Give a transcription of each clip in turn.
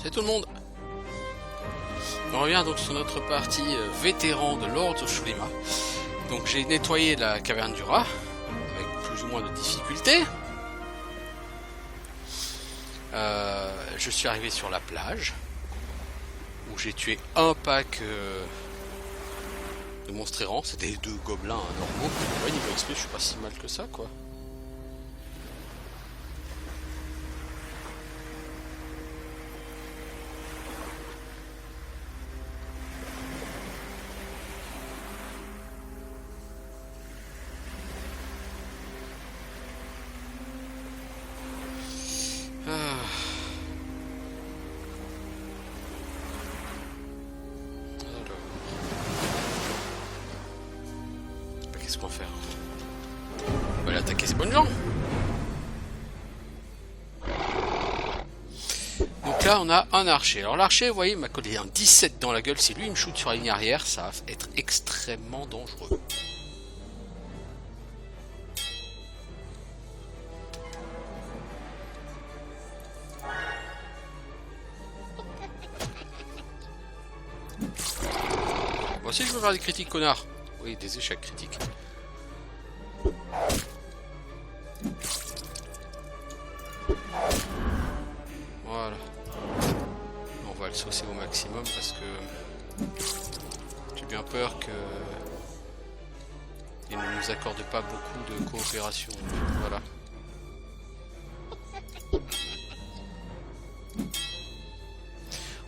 C'est tout le monde. On revient donc sur notre partie vétéran de Lords of Shurima. Donc j'ai nettoyé la caverne du rat, avec plus ou moins de difficulté. Je suis arrivé sur la plage, où j'ai tué un pack de monstres errants. C'était 2 gobelins normaux. Ouais, niveau XP, je suis pas si mal que ça, quoi. Qu'est-ce qu'on va faire? On va aller attaquer ces bonnes gens. Donc là on a un archer. Alors l'archer, vous voyez, il m'a collé un 17 dans la gueule. Si lui il me shoot sur la ligne arrière, ça va être extrêmement dangereux. Moi aussi je veux faire des critiques, connard. Oui, des échecs critiques. Voilà. On va le saucer au maximum parce que j'ai bien peur que il ne nous accorde pas beaucoup de coopération. Voilà.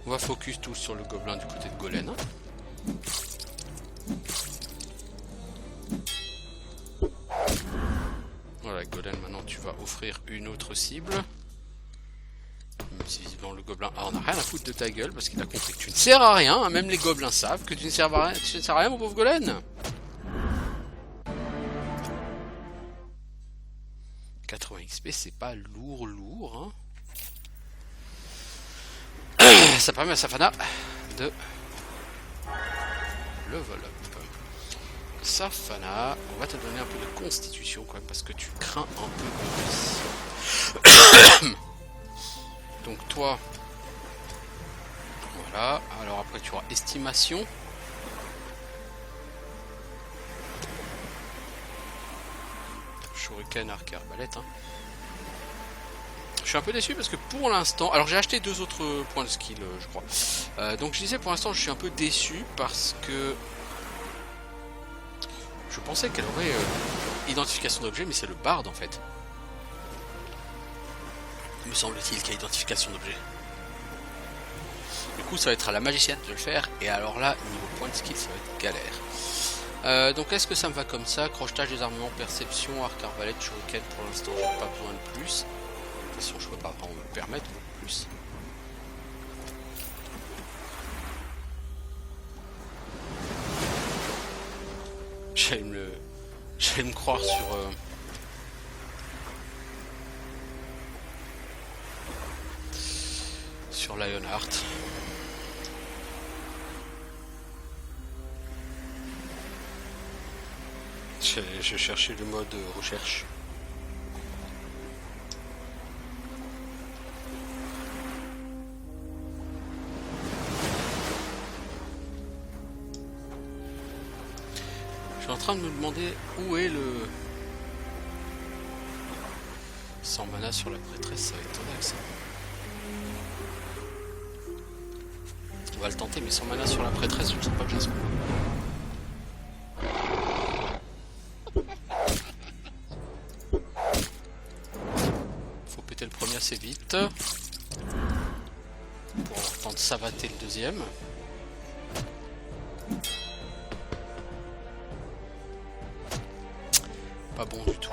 On va focus tous sur le gobelin du côté de Golem. Voilà, Golem, maintenant tu vas offrir une autre cible. Même si visiblement le gobelin... Ah, on n'a rien à foutre de ta gueule parce qu'il a compris que tu ne sers à rien. Hein, même les gobelins savent que tu ne sers à rien, mon pauvre Golem. 80 XP, c'est pas lourd. Hein. Ça permet à Safana de level up. Safana, on va te donner un peu de constitution quand même parce que tu crains un peu. Donc toi, voilà. Alors après tu auras estimation. Shuriken, arc et arbalète. Hein. Je suis un peu déçu parce que pour l'instant, alors j'ai acheté 2 autres points de skill, je crois. Donc je disais pour l'instant je suis un peu déçu parce que je pensais qu'elle aurait identification d'objet, mais c'est le barde en fait. Me semble-t-il qu'il y a identification d'objet. Du coup, ça va être à la magicienne de le faire, et alors là, niveau point de skill, ça va être galère. Donc, est-ce que ça me va comme ça? Crochetage des armements, perception, arc, arbalète, shuriken, pour l'instant, j'ai pas besoin de plus. De toute façon, je peux pas vraiment me le permettre, beaucoup plus. J'allais me croire sur Lionheart. Je cherchais le mode recherche. Je suis en train de me demander où est le... Sans mana sur la prêtresse, ça va être tonnerre ça. On va le tenter, mais sans mana sur la prêtresse, je ne sais pas que j'ai ce moment. Faut péter le premier assez vite. Pour avoir le temps de savater le deuxième. Pas bon du tout.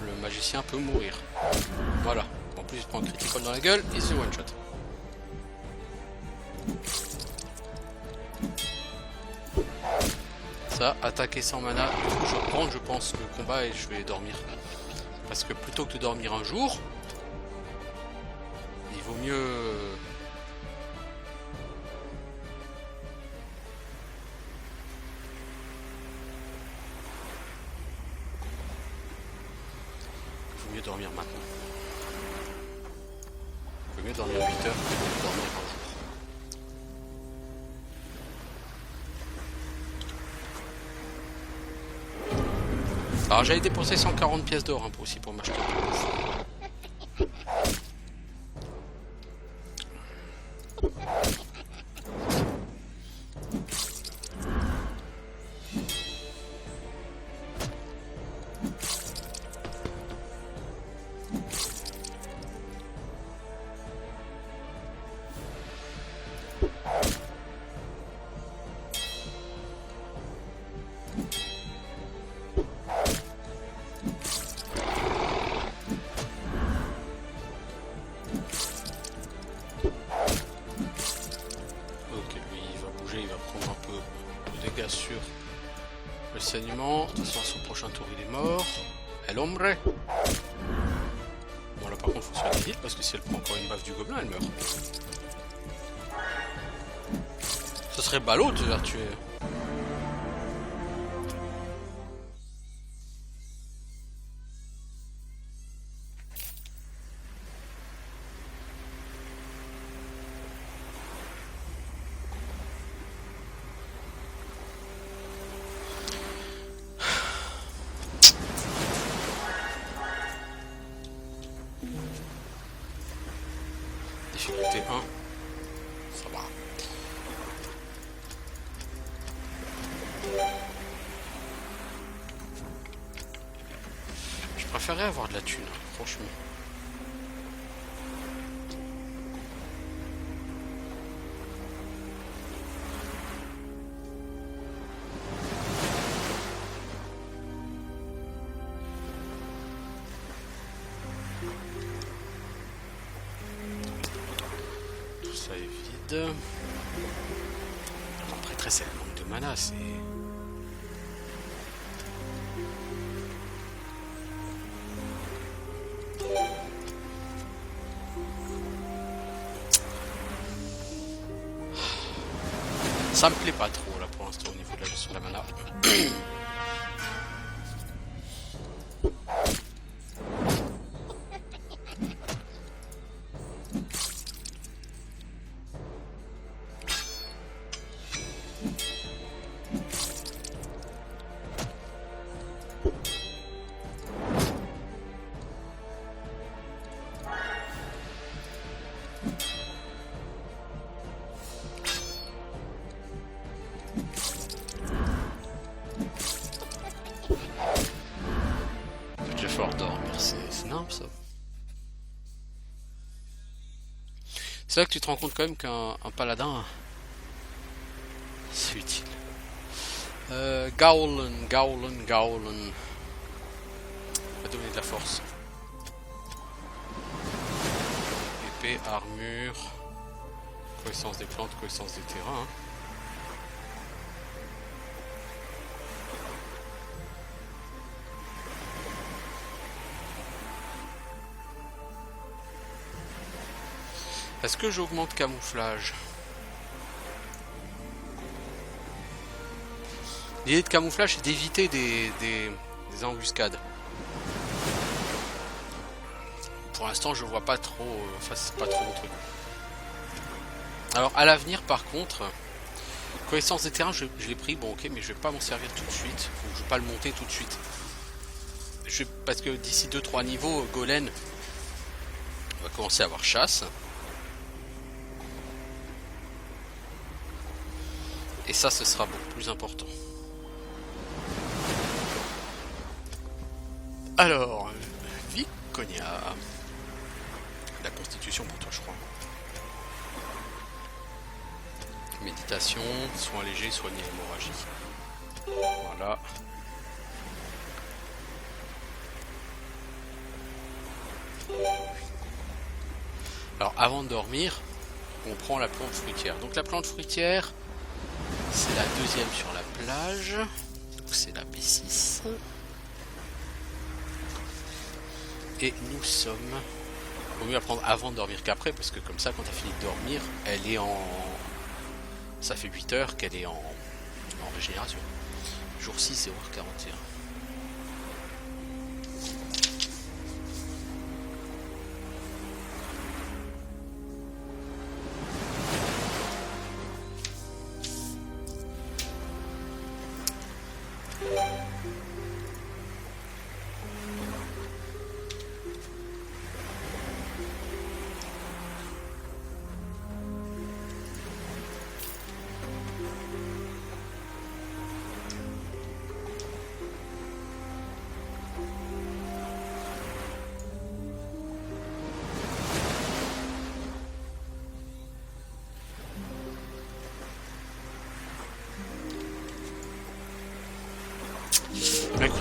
Le magicien peut mourir. Voilà. En plus, il prend un critical dans la gueule et c'est one shot. Ça, attaquer sans mana. Je vais reprendre, je pense, le combat et je vais dormir. Parce que plutôt que de dormir un jour, il vaut mieux... dormir maintenant. vaut mieux dormir 8 heures que de dormir un jour. Alors j'avais dépensé 140 pièces d'or hein, aussi pour m'acheter un peu. Sur le saignement. De toute façon, son prochain tour il est mort. El hombre. Bon là par contre faut soigner vite parce que si elle prend encore une baffe du gobelin elle meurt. Ce serait ballot de la tuer. Difficulté 1. Ça va. Je préférerais avoir de la thune, franchement. Ça est vide. Après, très c'est le manque de mana, c'est. Ça me plaît pas trop là pour l'instant au niveau de la gestion de la mana. Ça. C'est là que tu te rends compte quand même qu'un paladin c'est utile. Gaulen va donner de la force. Épée, armure, connaissance des plantes, connaissance des terrains. Est-ce que j'augmente camouflage? L'idée de camouflage, c'est d'éviter des embuscades. Pour l'instant, je vois pas trop. Enfin, c'est pas trop mon truc. Alors, à l'avenir, par contre, connaissance des terrains, je l'ai pris. Bon, ok, mais je vais pas m'en servir tout de suite. Je vais pas le monter tout de suite. Parce que d'ici 2-3 niveaux, Golem va commencer à avoir chasse. Et ça, ce sera beaucoup plus important. Alors, Viconia. La constitution pour toi, je crois. Méditation, soins légers, soigner l'hémorragie. Voilà. Alors, avant de dormir, on prend la plante fruitière. Donc, la plante fruitière, c'est la deuxième sur la plage. C'est la B6. Et nous sommes... Il vaut mieux la prendre avant de dormir qu'après, parce que comme ça, quand elle finit de dormir, elle est en... Ça fait 8 heures qu'elle est en régénération. Jour 6, 0h41.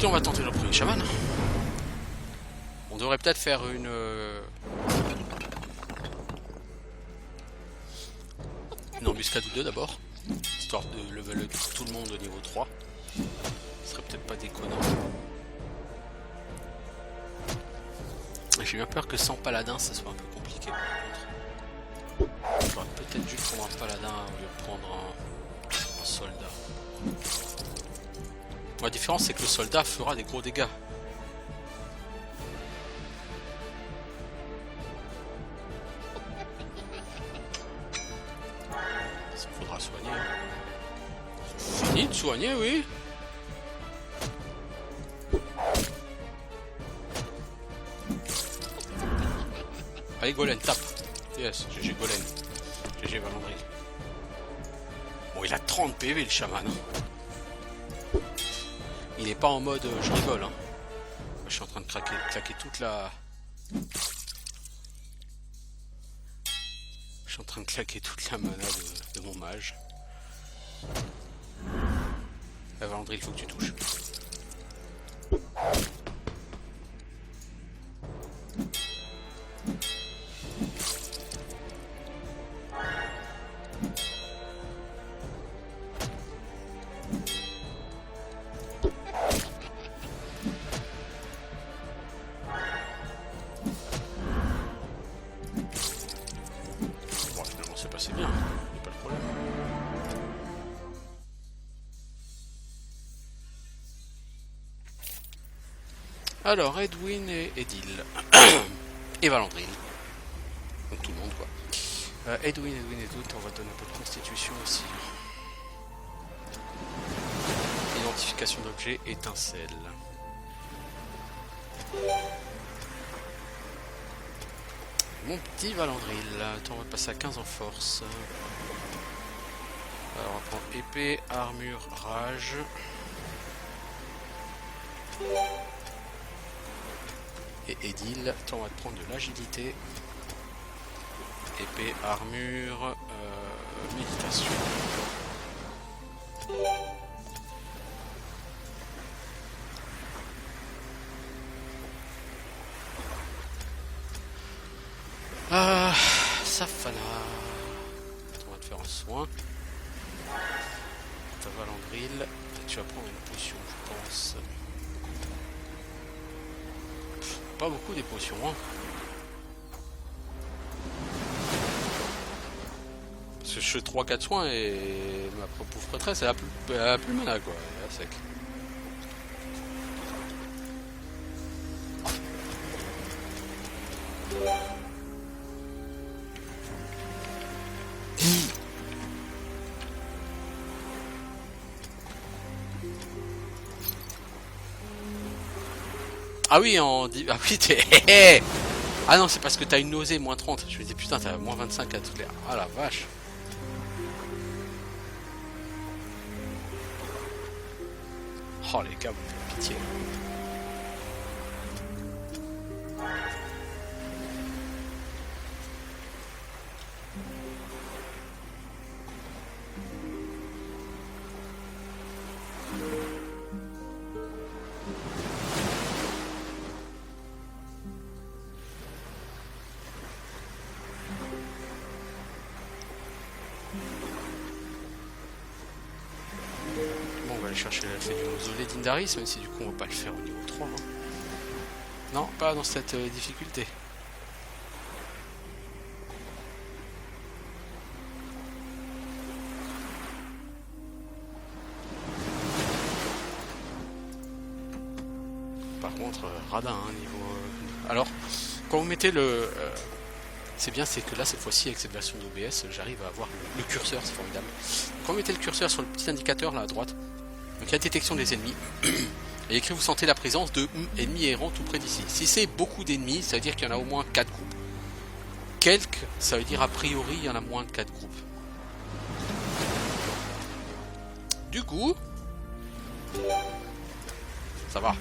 Écoutez, on va tenter le premier chaman. On devrait peut-être faire une embuscade ou deux d'abord, histoire de level tout le monde au niveau 3. Ce serait peut-être pas déconnant. J'ai bien peur que sans paladin ça soit un peu compliqué par contre. J'aurais peut-être dû prendre un paladin au lieu de prendre un soldat. La différence c'est que le soldat fera des gros dégâts. Ça faudra soigner. Fini de soigner, oui. Allez Golem, tape. Yes, GG Golem. GG Valandry. Bon, il a 30 PV le chaman. Il est pas en mode je rigole. Hein. Je suis en train de claquer toute la... Je suis en train de claquer toute la mana de mon mage. Valandry, il faut que tu touches. C'est bien, il n'y a pas de problème. Alors, Edwin et Edil. Et Valandrine. Donc tout le monde, quoi. Edwin et d'autres, on va donner un peu de constitution aussi. Identification d'objet, étincelle. Mon petit Valandril, attends, on va passer à 15 en force. Alors on va prendre épée, armure, rage. Et Edil, attends, on va te prendre de l'agilité. Épée, armure, méditation. Safana. On va te faire un soin. Ta Valandril. Tu vas prendre une potion, je pense. Pas beaucoup des potions, hein. Parce que je fais 3-4 soins et ma pauvre prêtresse, elle a plus mana, quoi. Elle est à sec. Ah oui, ah oui, t'es... Ah non, c'est parce que t'as une nausée, moins 30. Je me dis, putain, t'as moins 25 à toutes les... Ah la vache. Oh les gars, vous faites pitié. Chercher la fée du mausolée d'Indaris, même si du coup on va pas le faire au niveau 3. Hein. Non, pas dans cette difficulté. Par contre, radin, hein, niveau... Alors, quand vous mettez le... c'est bien, c'est que là, cette fois-ci, avec cette version d'OBS, j'arrive à avoir le curseur, c'est formidable. Quand vous mettez le curseur sur le petit indicateur là à droite, donc la détection des ennemis, et écrit vous sentez la présence de ennemis errants tout près d'ici. Si c'est beaucoup d'ennemis, ça veut dire qu'il y en a au moins 4 groupes. Quelques, ça veut dire a priori il y en a moins de 4 groupes. Du coup, ça va.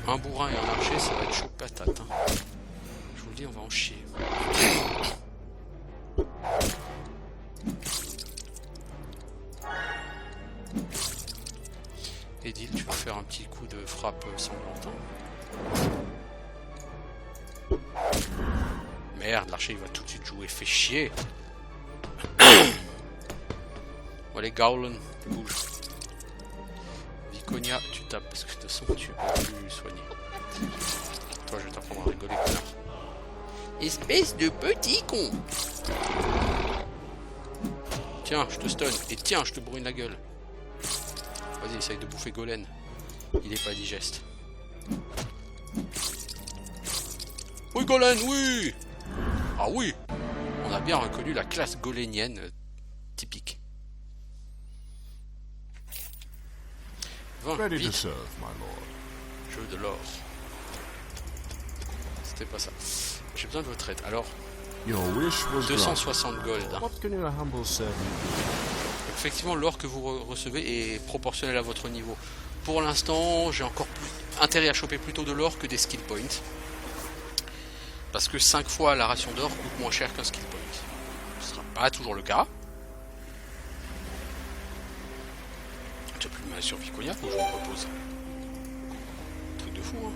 Un bourrin et un archer, ça va être chaud patate. Hein. Je vous le dis, on va en chier. Edil, tu vas faire un petit coup de frappe sanglante. Merde, l'archer il va tout de suite jouer, fait chier. Bon allez, Gowland, bouge. Viconia, tu tapes parce que de toute façon tu peux plus soigner. Toi je vais t'apprendre à rigoler, connard. Espèce de petit con. Tiens, je te stun. Et tiens, je te brûle la gueule. Vas-y, essaye de bouffer Golem. Il est pas digeste. Oui, Golem, oui. Ah oui. On a bien reconnu la classe golénienne typique. 20, vite. Jeu de l'or. C'était pas ça. J'ai besoin de votre aide. Alors, 260 gold. Hein. Effectivement, l'or que vous recevez est proportionnel à votre niveau. Pour l'instant, j'ai encore plus intérêt à choper plutôt de l'or que des skill points. Parce que 5 fois la ration d'or coûte moins cher qu'un skill point. Ce sera pas toujours le cas. Tu as plus de mal sur Viconia, faut que je me repose. Truc de fou, hein.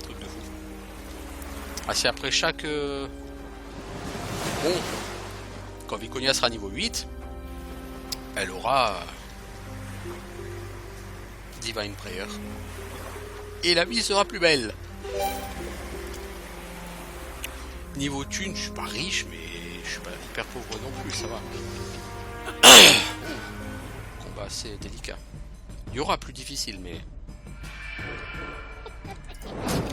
Truc de fou. Ah, si après chaque... Bon, quand Viconia sera niveau 8, elle aura Divine Prayer. Et la vie sera plus belle. Niveau thune, je suis pas riche, mais je suis pas hyper pauvre non plus, ça va. Combat assez délicat. Il y aura plus difficile, mais...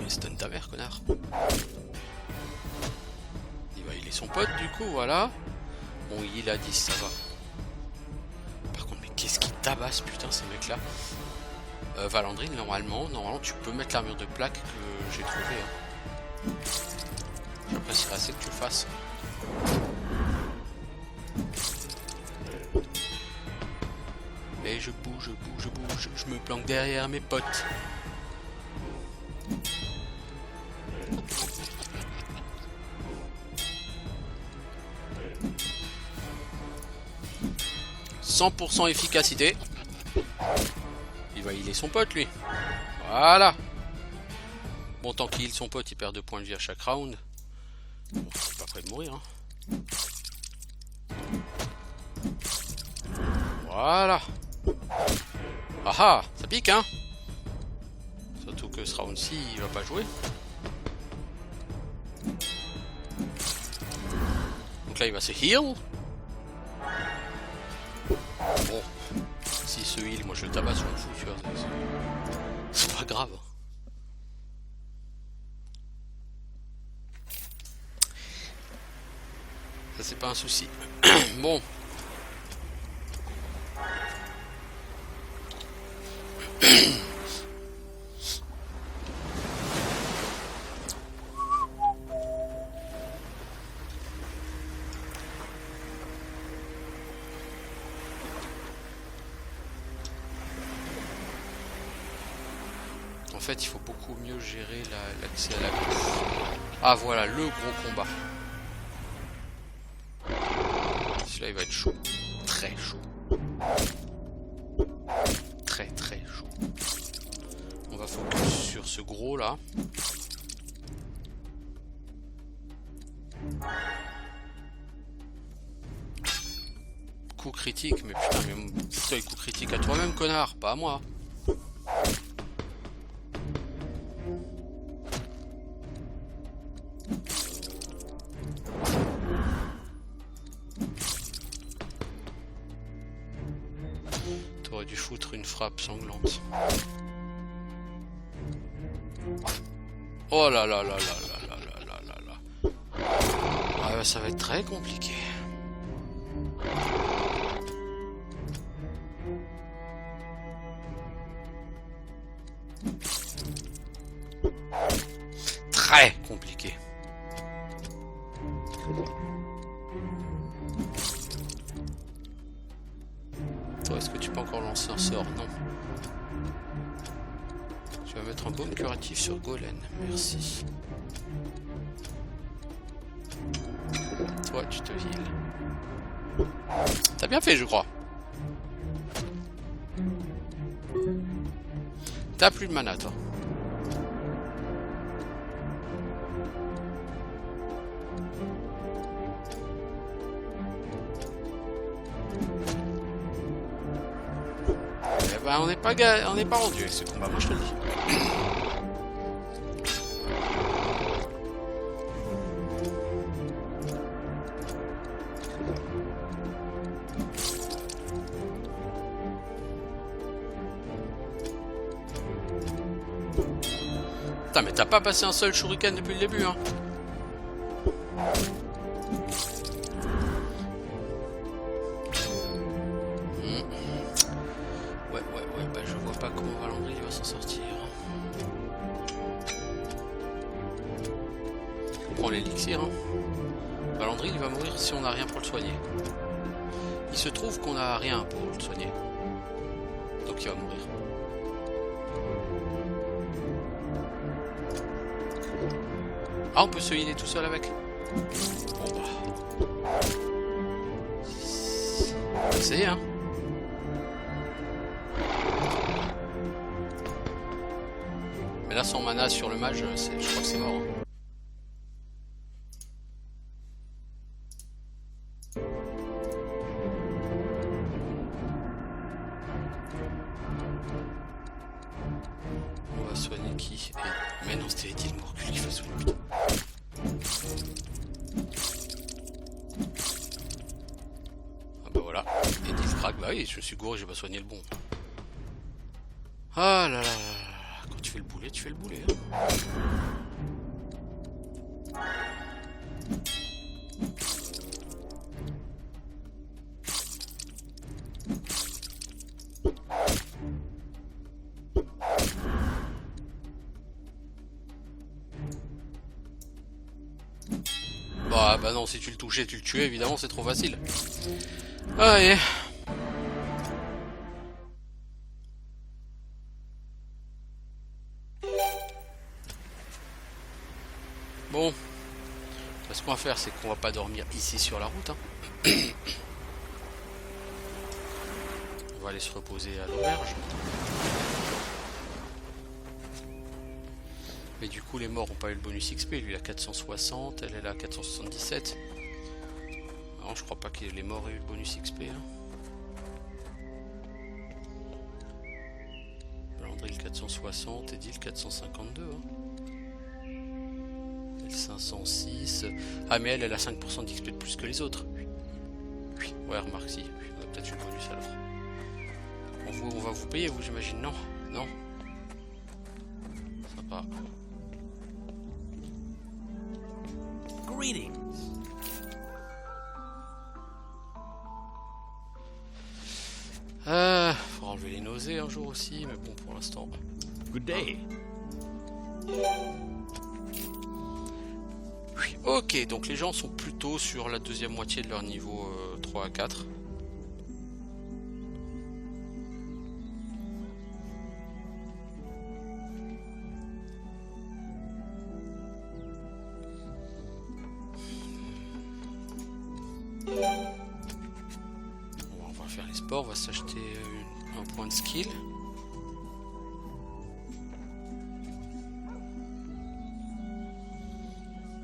Mais stun ta mère, connard. Il est son pote, du coup, voilà. Bon, il a 10, ça va. Par contre, mais qu'est-ce qui tabasse, putain, ces mecs-là. Valandrine, normalement, tu peux mettre l'armure de plaque que j'ai trouvé. Hein. J'apprécierais assez que tu le fasses. Et je bouge, je me planque derrière mes potes. « 100% efficacité. » Il va healer son pote, lui. Voilà. Bon, tant qu'il heal son pote, il perd 2 points de vie à chaque round. Bon, je suis pas prêt de mourir. Hein. Voilà. Ah ah, ça pique, hein. Surtout que ce round-ci, il va pas jouer. Donc là, il va se heal. Bon, s'il se heal, moi je le tabasse, je m'en fous, tu vois. C'est pas grave. Ça, c'est pas un souci. Bon. En fait, il faut beaucoup mieux gérer l'accès à la gauche. Ah, voilà, le gros combat. Celui-là, il va être chaud. Très chaud. Très, très chaud. On va focus sur ce gros-là. Coup critique, mais putain, mais toi, coup critique à toi-même, connard, pas à moi. T'aurais dû foutre une frappe sanglante. Oh là là là là là là là là là là. Ah, ça va être très compliqué. Très compliqué. Toi, est-ce que tu peux encore lancer un sort? Non. Tu vas mettre un baume curatif sur Golem. Merci. Toi, tu te heal. T'as bien fait, je crois. T'as plus de mana, toi. Eh ben, on n'est pas rendu avec ce combat, moi je te le dis. Putain, mais t'as pas passé un seul shuriken depuis le début, hein. Ouais, bah je vois pas comment Valandry va s'en sortir. On prend l'élixir, hein. Valandry il va mourir si on n'a rien pour le soigner. Il se trouve qu'on a rien pour le soigner. Donc il va mourir. Ah, on peut se healer tout seul avec. Bon bah. On va essayer, hein. Mais là, sans mana sur le mage, je crois que c'est mort. On va soigner qui? Mais non, c'était Edil Morgul qui va soigner. Ah bah voilà, Edil craque. Bah oui, je me suis gouré, j'ai pas soigné le bon. Ah là là, quand tu fais le boulet, tu fais le boulet. Hein. Bah non, si tu le touchais, tu le tuais, évidemment, c'est trop facile. Allez. Bon. Ce qu'on va faire, c'est qu'on va pas dormir ici sur la route. Hein. On va aller se reposer à l'auberge. Mais du coup les morts ont pas eu le bonus XP, lui il a 460, elle est à 477. Non, je crois pas que les morts aient eu le bonus XP. Hein. Valandry le 460, Edil 452. Hein. Elle 506. Ah mais elle a 5% d'XP de plus que les autres. Oui, ouais remarque si, on a peut-être eu le bonus alors. On va vous payer vous j'imagine, non? Non. Sympa. Greetings. Faut enlever les nausées un jour aussi, mais bon pour l'instant. Good day. Oui, ok, donc les gens sont plutôt sur la deuxième moitié de leur niveau 3 à 4. On va s'acheter un point de skill.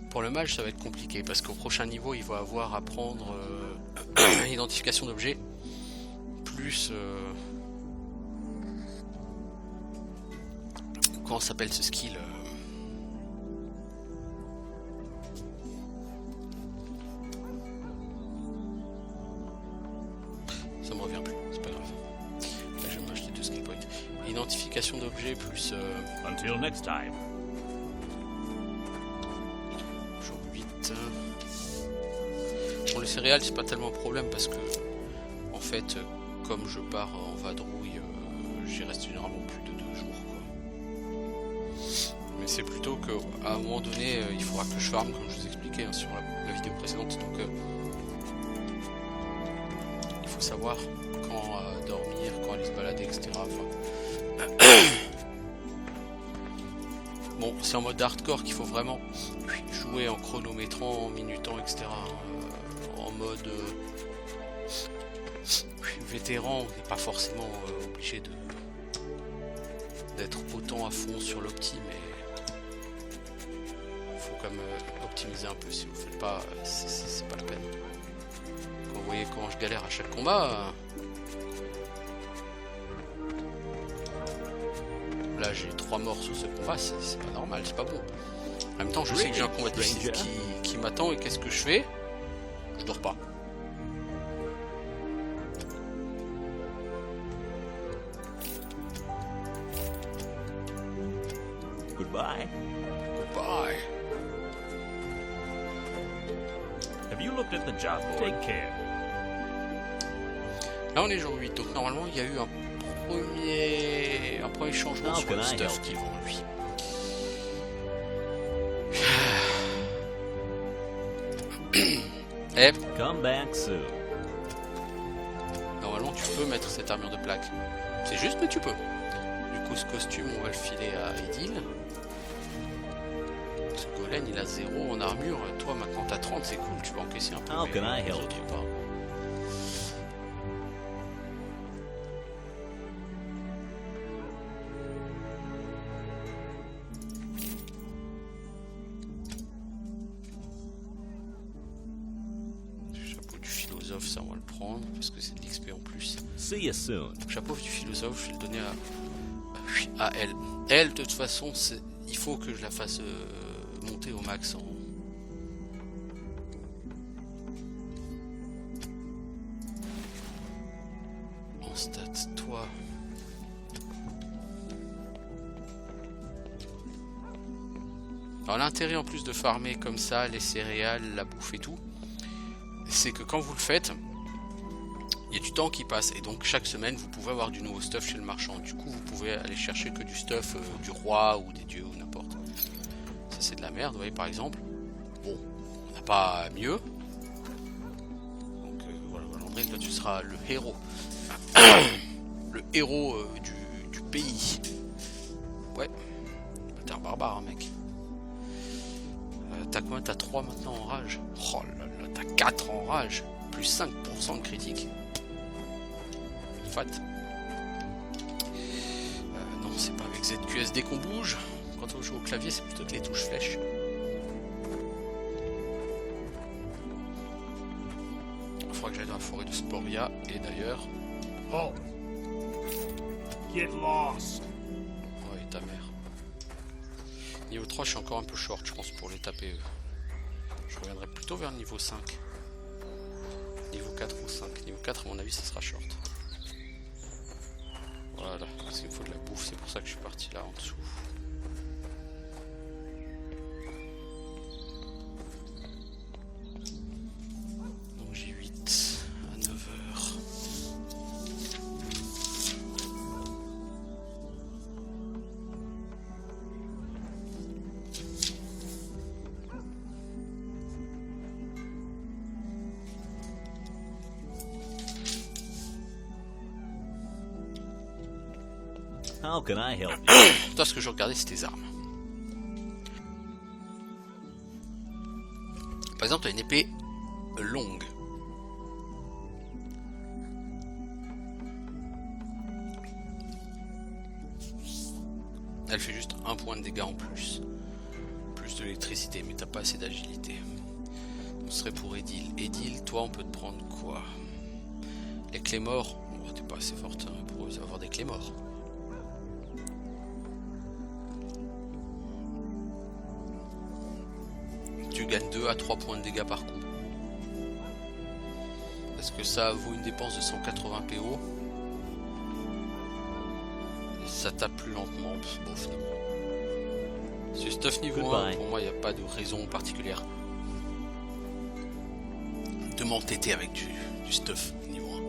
Pour le mage ça va être compliqué parce qu'au prochain niveau il va avoir à prendre identification d'objet plus comment s'appelle ce skill ça me revient plus, c'est pas grave. Là, je vais m'acheter 2 skill points. Identification d'objet plus Until next time. jour 8. Bon les céréales c'est pas tellement un problème parce que en fait comme je pars en vadrouille j'y reste généralement plus de 2 jours quoi. Mais c'est plutôt que à un moment donné il faudra que je farme comme je vous expliquais hein, sur la vidéo précédente donc il faut savoir quand dormir, quand aller se balader etc. Enfin... Bon, c'est en mode hardcore qu'il faut vraiment jouer en chronométrant, en minutant, etc. En mode vétéran, on n'est pas forcément obligé d'être autant à fond sur l'opti, mais faut quand même optimiser un peu. Si vous faites pas, c'est pas la peine. Quand vous voyez comment je galère à chaque combat, là j'ai 3 morts sur ce combat, c'est pas normal, c'est pas bon. En même temps, je sais que j'ai un combat difficile qui m'attend, et qu'est-ce que je fais? Je dors pas. Goodbye. Goodbye. Have you looked at the job board? Take care. Là on est jour 8, donc normalement il y a eu un premier changement sur le stuff qui vend lui. Et Come back soon. normalement tu peux mettre cette armure de plaque. C'est juste, mais tu peux. Du coup ce costume on va le filer à Edil. Ce Golem il a 0 en armure. Toi maintenant t'as 30, c'est cool, tu peux encaisser un peu. How can I les help autres you? pas. Chapeau du philosophe, ça on va le prendre parce que c'est de l'XP en plus. See you soon. Chapeau du philosophe, je vais le donner à elle. Elle, de toute façon, il faut que je la fasse monter au max en stats. Toi. Alors l'intérêt en plus de farmer comme ça, les céréales, la bouffe et tout, c'est que quand vous le faites, il y a du temps qui passe, et donc chaque semaine vous pouvez avoir du nouveau stuff chez le marchand. Du coup vous pouvez aller chercher que du stuff du roi ou des dieux ou n'importe. Ça c'est de la merde, vous voyez par exemple. Bon, on n'a pas mieux. Donc voilà, André, là tu seras le héros. Le héros du pays. Ouais, t'es un barbare hein, mec. T'as combien? T'as 3 maintenant en rage. Oh là là, t'as 4 en rage. Plus 5% de critique. Fat. Non, c'est pas avec ZQSD qu'on bouge. Quand on joue au clavier, c'est plutôt que les touches flèches. Il faudra que j'aille dans la forêt de Sporia. Et d'ailleurs... Halt. Get lost. Oh, et ta mère. Niveau 3, je suis encore un peu short, je pense, pour les taper. Je reviendrai plutôt vers le niveau 5. Niveau 4 ou 5. Niveau 4, à mon avis, ça sera short. Voilà, parce qu'il me faut de la bouffe, c'est pour ça que je suis parti là en dessous. Donc j'ai 8 à 9 heures. How can I help you? Toi, ce que je regardais, c'est tes armes. Par exemple, tu as une épée longue. Elle fait juste 1 point de dégâts en plus. Plus de l'électricité, mais t'as pas assez d'agilité. On serait pour Edil. Edil, toi, on peut te prendre quoi? Les clés morts. Oh, t'es pas assez forte hein, pour avoir des clés morts. Tu gagnes 2 à 3 points de dégâts par coup. Est-ce que ça vaut une dépense de 180 PO? Et ça tape plus lentement. Bon, finalement. C'est stuff niveau 1, pour moi, il n'y a pas de raison particulière de m'entêter avec du stuff niveau 1.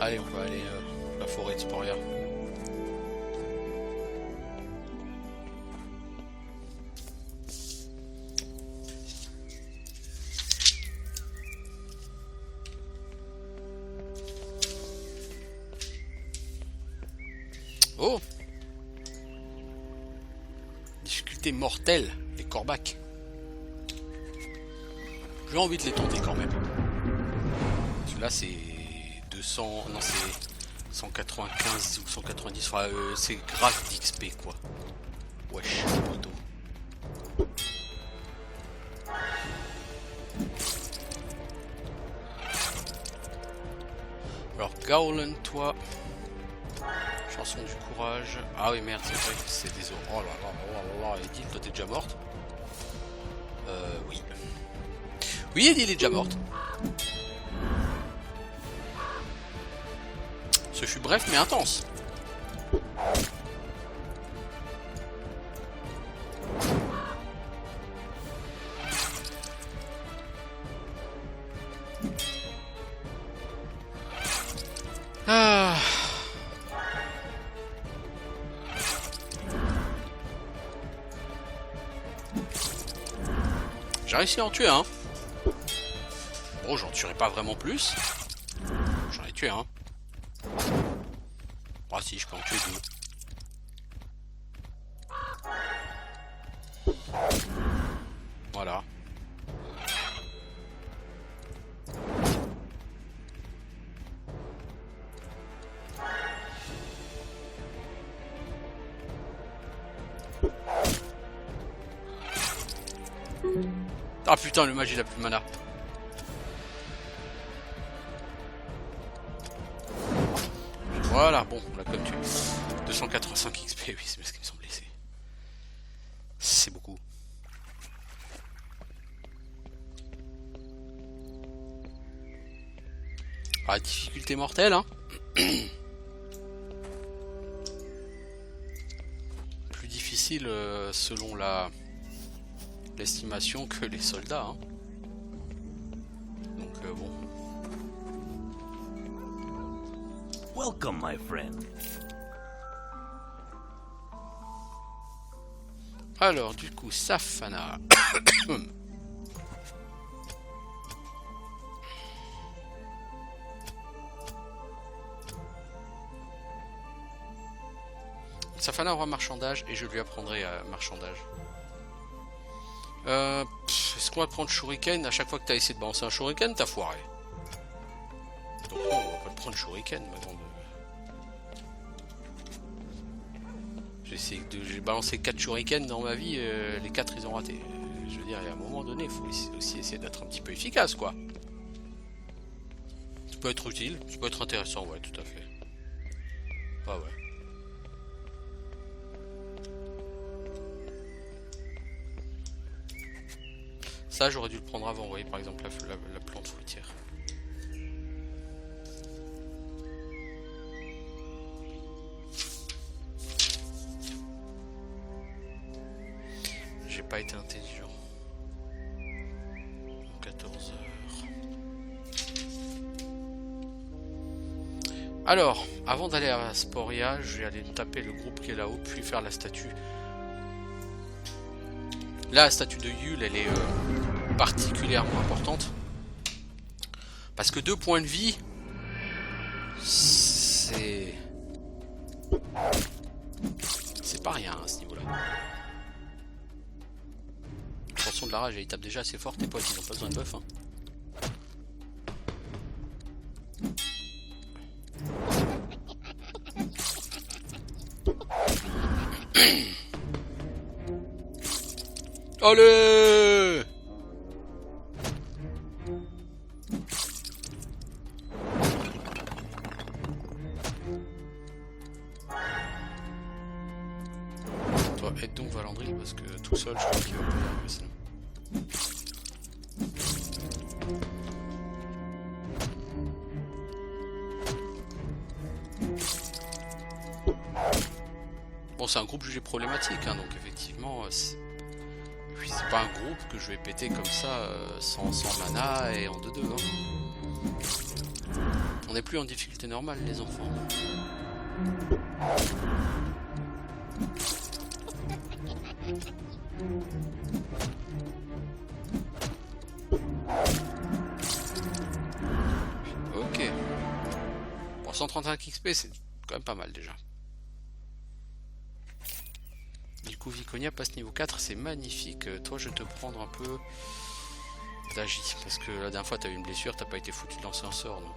Allez, on va aller à la forêt de Sporia. Oh! Difficulté mortelle, les corbacs. J'ai envie de les tenter quand même. Celui-là c'est 200, non c'est 195 ou 190, enfin c'est grave d'XP quoi. Wesh, poteau. Alors Gaulen, toi, chanson du courage. Ah oui merde, c'est vrai que c'est des os. Oh là là là là là, Edith, toi t'es déjà morte. Oui. Oui, Edith est déjà morte. Ce fut bref mais intense. Ah. J'ai réussi à en tuer un. Bon, j'en tuerai pas vraiment plus. J'en ai tué un. Ah si, je peux en tuer deux. Voilà. Ah putain, le mage il a plus de mana. Voilà, bon, on l'a comme tu. 285 XP, oui, c'est ce qui me semblait. C'est beaucoup. Ah, difficulté mortelle, hein. Plus difficile selon l'estimation que les soldats, hein. Donc bon. Welcome, my friend. Alors, du coup, Safana. Safana aura marchandage et je lui apprendrai marchandage. Est-ce qu'on va prendre Shuriken? À chaque fois que tu as essayé de balancer un Shuriken, t'as foiré. Donc non, on va pas prendre Shuriken, ma grande. J'ai balancé 4 Shuriken dans ma vie, les 4 ils ont raté. Je veux dire, à un moment donné, il faut aussi essayer d'être un petit peu efficace, quoi. Ça peut être utile, ça peut être intéressant, ouais, tout à fait. Ah ouais. Ça, j'aurais dû le prendre avant, vous voyez, par exemple, la plante fruitière. J'ai pas été intelligent. 14 heures. Alors, avant d'aller à Sporia, je vais aller taper le groupe qui est là-haut, puis faire la statue. Là, la statue de Yule, elle est particulièrement importante. Parce que 2 points de vie, c'est pas rien à ce niveau-là. Attention de la rage, il tape déjà assez fort, tes potes, ils ont pas besoin de buff. Hein. Allez! Toi, aide donc Valandry parce que tout seul, je crois qu'il va pas y arriver sinon. Bon, c'est un groupe jugé problématique, hein, donc effectivement, c'est pas un groupe que je vais péter comme ça sans mana et en 2-2. Hein. On n'est plus en difficulté normale, les enfants. Ok. Pour 135 XP, c'est quand même pas mal déjà. Du coup, Viconia passe niveau 4, c'est magnifique. Toi, je vais te prendre un peu d'agir, parce que la dernière fois t'as eu une blessure, t'as pas été foutu de lancer un sort, donc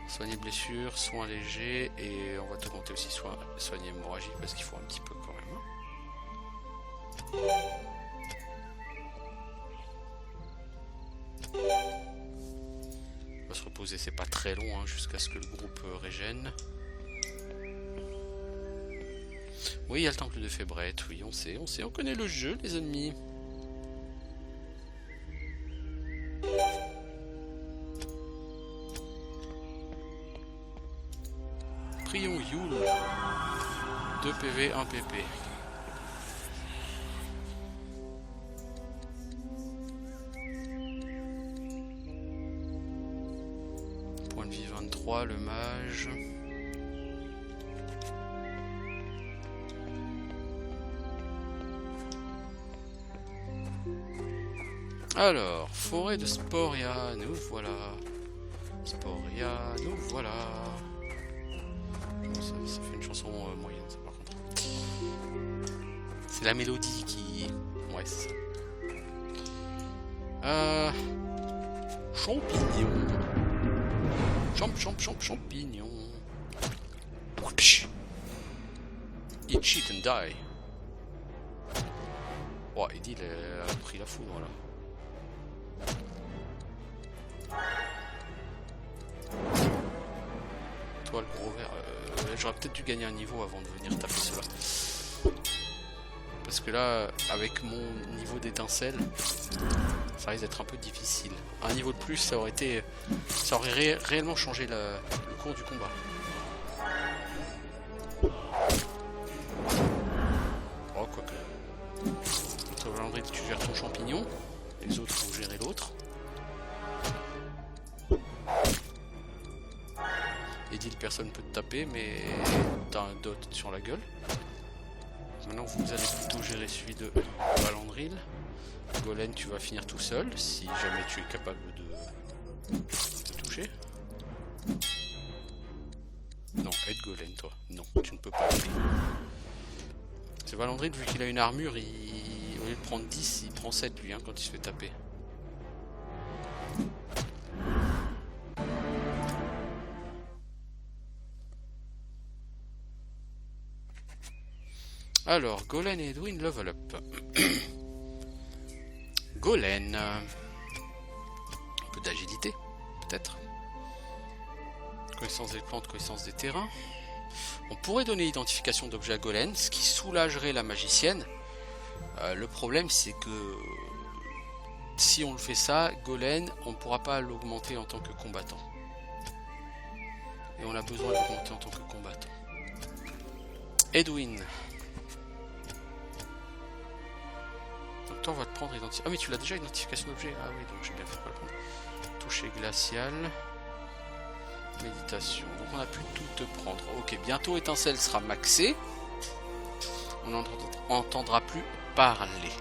soigner blessure, soin léger, et on va t'augmenter aussi soigner hémorragique, parce qu'il faut un petit peu quand même. On va se reposer, c'est pas très long, hein, jusqu'à ce que le groupe régène. Oui, il y a le temple de Fébrette, oui, on sait, on connaît le jeu, les ennemis. Prions Yule. 2 PV, 1 PP. Point de vie 23, le mage. Alors, forêt de Sporia, nous voilà. Sporia, nous voilà. Ça fait une chanson moyenne, ça par contre. C'est la mélodie qui... Ouais, c'est ça. Champignons. Champignons. Eat shit and die. Oh, Eddie, il a pris la foudre là. Toi, le gros vert. J'aurais peut-être dû gagner un niveau avant de venir taper cela. Parce que là, avec mon niveau d'étincelle, ça risque d'être un peu difficile. Un niveau de plus, ça aurait réellement changé le cours du combat. Oh, quoique. Toi, Valandry, tu gères ton champignon. Les autres vont gérer l'autre. Edil, personne peut te taper, mais t'as un dot sur la gueule. Maintenant, vous allez plutôt gérer celui de Valandril. Golem, tu vas finir tout seul, si jamais tu es capable de toucher. Non, aide Golem, toi. Non, tu ne peux pas aider. C'est Valandril, vu qu'il a une armure, au lieu de prendre 10, il prend 7 lui, hein, quand il se fait taper. Alors, Golen et Edwin level up. Golen. Un peu d'agilité, peut-être. Connaissance des plantes, connaissance des terrains. On pourrait donner identification d'objets à Golen, ce qui soulagerait la magicienne. Le problème, c'est que si on le fait ça, Golen, on ne pourra pas l'augmenter en tant que combattant. Et on a besoin de l'augmenter en tant que combattant. Edwin. Donc toi on va te prendre identification. Ah mais tu l'as déjà, identification d'objet. Ah oui, donc j'ai bien fait pour le prendre. Toucher glacial. Méditation. Donc on a pu tout te prendre. Ok, bientôt étincelle sera maxée. On n'entendra plus parler.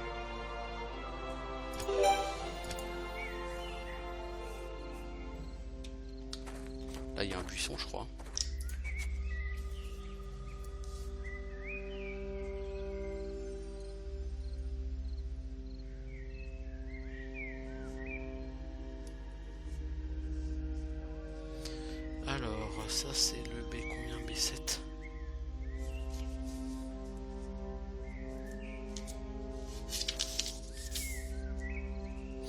Là il y a un buisson je crois. Alors, ça c'est le B combien? B7.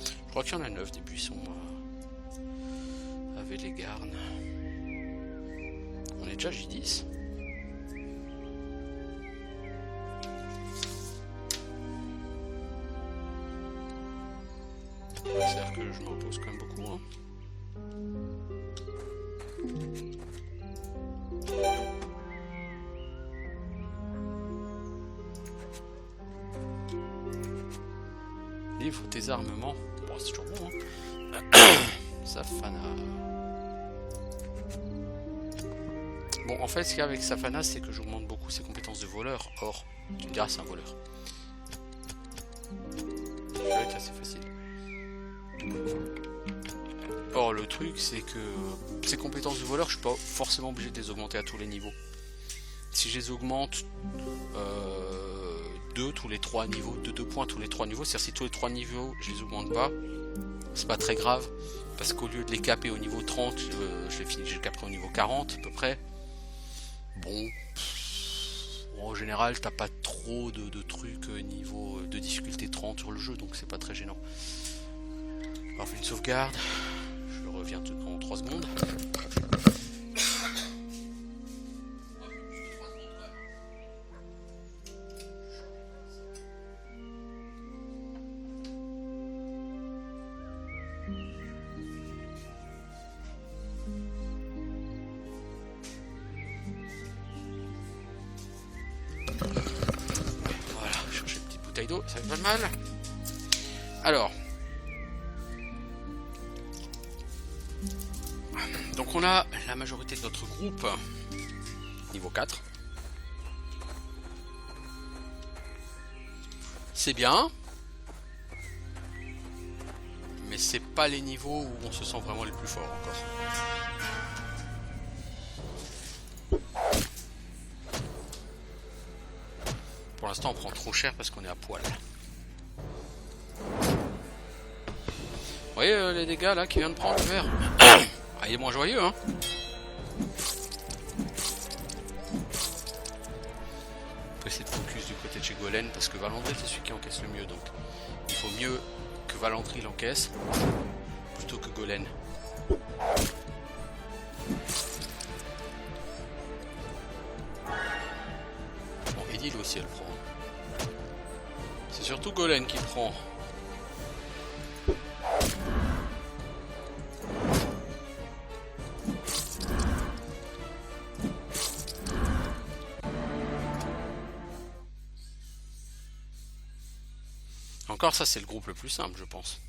Je crois qu'il y en a 9 des buissons avec les garnes. On est déjà J10. C'est-à-dire que je me repose quand même beaucoup. Hein. Livre tes armements. Bon, c'est toujours bon. Hein. Safana. Bon, en fait, ce qu'il y a avec Safana, c'est que j'augmente beaucoup ses compétences de voleur. Or, tu me diras, c'est un voleur. Ça va être assez facile. Or, le truc, c'est que ces compétences de voleur, je suis pas forcément obligé de les augmenter à tous les niveaux. Si je les augmente 2 tous les 3 niveaux, de 2 points tous les 3 niveaux. C'est-à-dire si tous les 3 niveaux je les augmente pas, c'est pas très grave. Parce qu'au lieu de les caper au niveau 30, je les caperai au niveau 40 à peu près. Bon, en général t'as pas trop de trucs niveau de difficulté 30 sur le jeu, donc c'est pas très gênant. On fait une sauvegarde, je reviens en 3 secondes. Voilà, chercher une petite bouteille d'eau, ça fait pas de mal. Alors, donc on a la majorité de notre groupe niveau 4. C'est bien, mais c'est pas les niveaux où on se sent vraiment les plus forts encore. Pour l'instant on prend trop cher parce qu'on est à poil. Vous voyez les dégâts là qui vient de prendre le verre. Ah, il est moins joyeux hein. On peut essayer de focus du côté de chez Golem parce que Valandry c'est celui qui encaisse le mieux, donc il faut mieux que Valandry l'encaisse plutôt que Golem. Bon, Edil aussi elle prend. C'est surtout Golem qui prend. Encore ça c'est le groupe le plus simple je pense.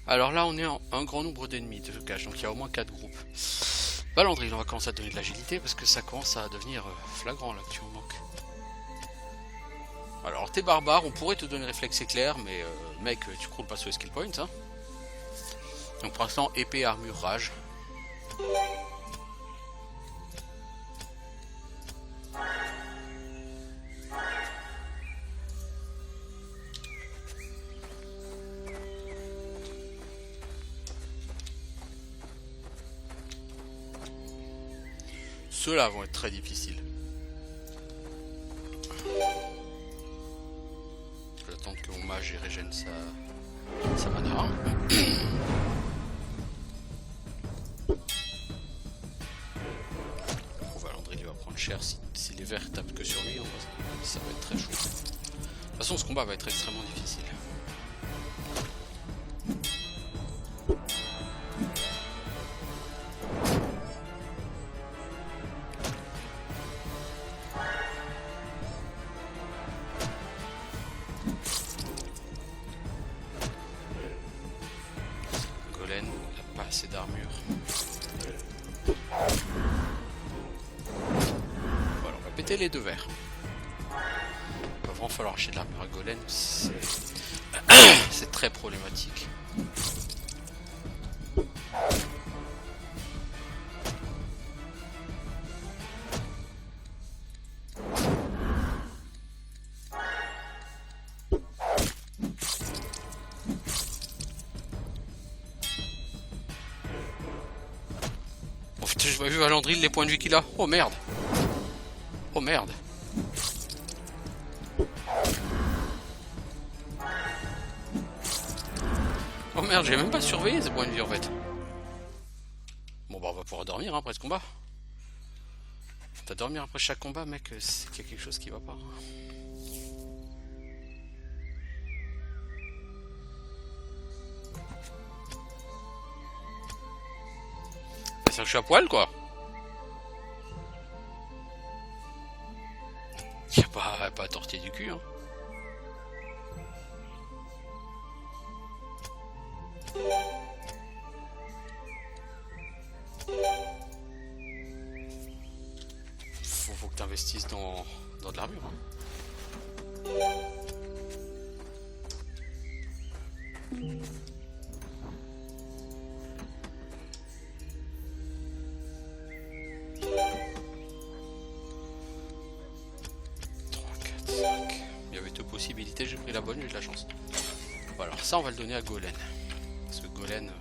Alors là on est en un grand nombre d'ennemis de cache, donc il y a au moins 4 groupes. Valandry on va commencer à donner de l'agilité parce que ça commence à devenir flagrant là que tu en manques. Alors t'es barbare, on pourrait te donner réflexe éclair mais mec tu croules pas sur les skill points hein. Donc pour l'instant épée, armure, rage. Ceux-là vont être très difficiles. Je vais attendre que mon mage régène sa mana. Valandry lui va prendre cher si les verts tapent que sur lui, ça va être très chaud. De toute façon ce combat va être extrêmement difficile. Assez d'armure. Voilà, on va péter les 2 verres. Il va vraiment falloir acheter de l'armure à Golem, c'est très problématique. Je vois vu Valandry les points de vie qu'il a. Oh merde. Oh merde. Oh merde, j'ai même pas surveillé ces points de vie en fait. Bon bah on va pouvoir dormir hein, après ce combat. T'as dormir après chaque combat mec, c'est qu'il y a quelque chose qui va pas. C'est que je suis à poil quoi. Y'a pas à tortiller du cul hein. Faut que t'investisses dans de l'armure hein. opportunité, j'ai pris la bonne, j'ai de la chance. Bon, alors ça, on va le donner à Golen. Parce que Golen,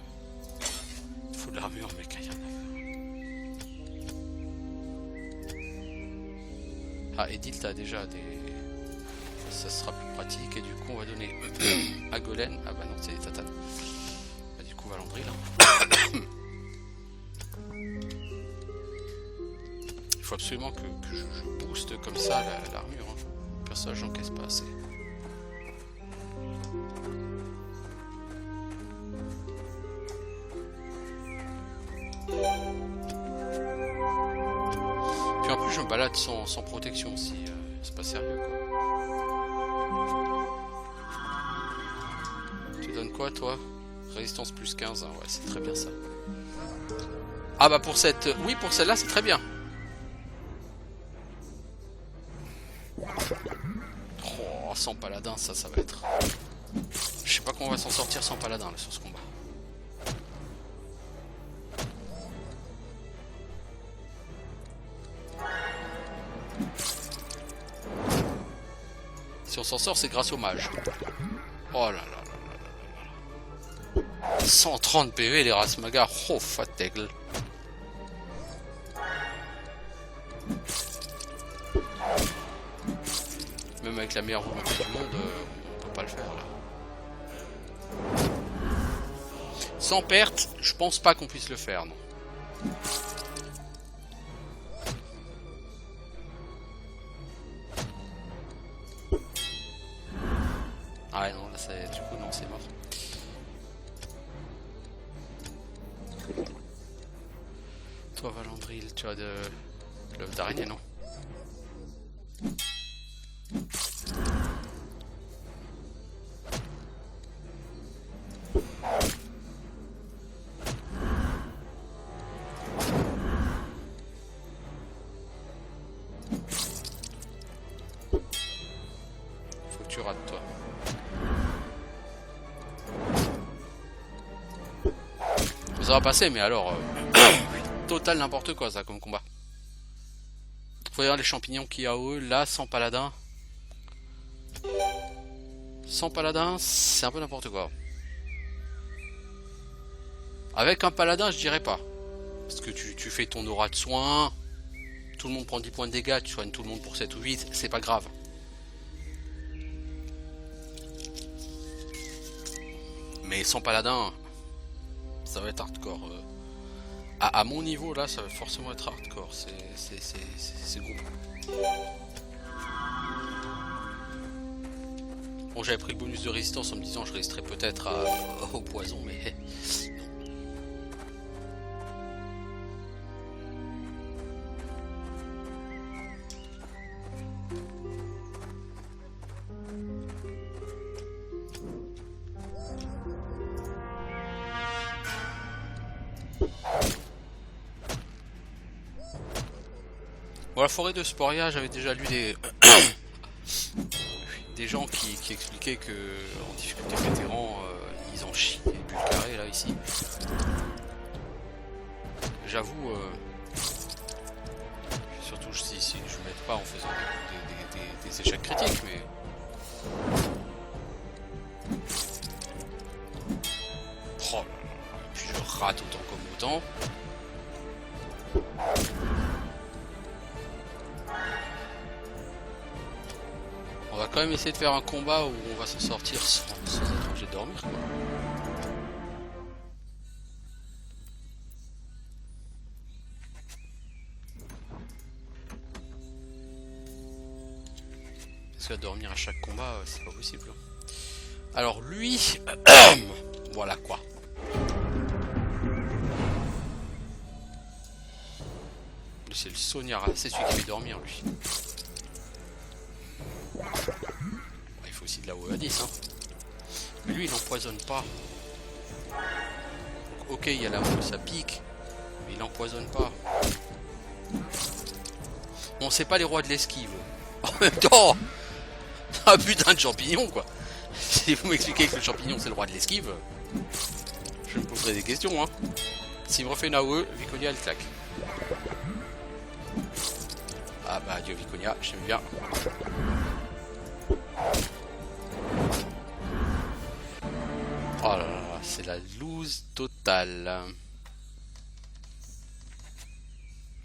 il faut de l'armure, mais qu'il y en a. Ah, Edil, t'as déjà des... Ça sera plus pratique, et du coup, on va donner à Golen. Ah bah non, c'est des tatanes. Bah, du coup, Valandril. Il faut absolument que je booste comme ça l'armure. Hein. Le personnage j'encaisse pas assez. Puis en plus, je me balade sans protection aussi. C'est pas sérieux quoi. Tu donnes quoi toi? Résistance plus 15, hein. Ouais, c'est très bien ça. Ah bah pour cette... Oui, pour celle-là, c'est très bien. Oh, sans paladin, ça va être... Je sais pas comment on va s'en sortir sans paladin là, sur ce combat. Si on s'en sort, c'est grâce au mage. Oh là là là là là là. 130 PV les Rasmaga. Oh, fatègle. Même avec la meilleure volonté du monde, on peut pas le faire là. Sans perte, je pense pas qu'on puisse le faire, non. Ah ouais, non, là, du coup, non, c'est mort. Toi, Valandril, tu as de l'œuf d'araignée, non? Faut que tu rates, toi. Ça va passer, mais alors... total n'importe quoi, ça, comme combat. Faut voir les champignons qu'il y a eux, là, sans paladin. Sans paladin, c'est un peu n'importe quoi. Avec un paladin, je dirais pas. Parce que tu fais ton aura de soin, tout le monde prend 10 points de dégâts, tu soignes tout le monde pour 7 ou 8, c'est pas grave. Mais sans paladin, ça va être hardcore. À mon niveau, là, ça va forcément être hardcore. C'est gros. Bon, j'avais pris le bonus de résistance en me disant que je résisterais peut-être au poison, mais... Bon, la forêt de Sporia, j'avais déjà lu des gens qui expliquaient que en difficulté vétéran, ils en chient les bulles carrées là ici. J'avoue, surtout si je ne m'aide pas en faisant des échecs critiques, mais oh là là, puis je rate autant comme autant. On va quand même essayer de faire un combat où on va s'en sortir sans être obligé de dormir, quoi. Parce que dormir à chaque combat, c'est pas possible. Alors lui, voilà quoi. C'est le Sonia, c'est celui qui fait dormir lui. Il faut aussi de la WO à 10 hein. Mais lui il n'empoisonne pas. Donc, ok, il y a la WO, ça pique, mais il n'empoisonne pas. Bon, c'est pas les rois de l'esquive. En même temps, un putain de champignon quoi. Si vous m'expliquez que le champignon c'est le roi de l'esquive, je me poserai des questions hein. S'il me refait une AOE, Viconia elle claque. Ah bah adieu Viconia, j'aime bien. Oh là là, c'est la loose totale.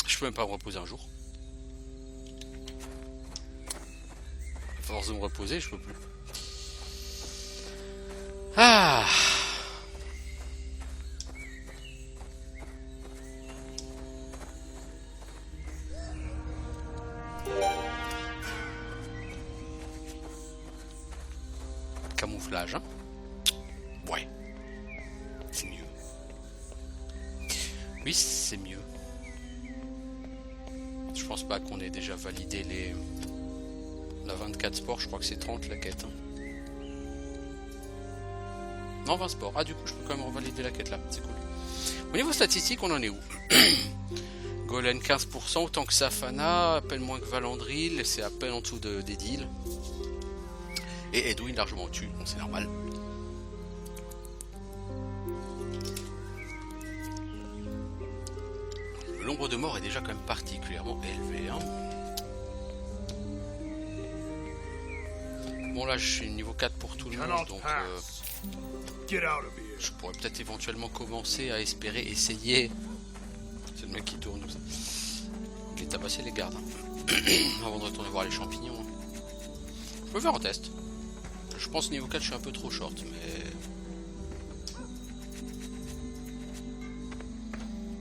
Je peux même pas me reposer un jour. À force de me reposer, je peux plus. Ah! Camouflage, hein? Ouais. C'est mieux. Oui, c'est mieux. Je pense pas qu'on ait déjà validé les... La 24 sports, je crois que c'est 30 la quête. Hein. Non, 20 sports. Ah, du coup, je peux quand même revalider la quête là. C'est cool. Au niveau statistique, on en est où? Golem 15%, autant que Safana, à peine moins que Valandril, c'est à peine en dessous d'Edil. Et Edwin largement au-dessus, bon, c'est normal. Le nombre de morts est déjà quand même particulièrement élevé. Hein. Bon là je suis niveau 4 pour tout le monde, donc je pourrais peut-être éventuellement commencer à espérer essayer. C'est le mec qui tourne, il est tabassé les gardes. Hein. Avant de retourner voir les champignons. Hein. Je peux faire un test. Je pense niveau 4 je suis un peu trop short, mais...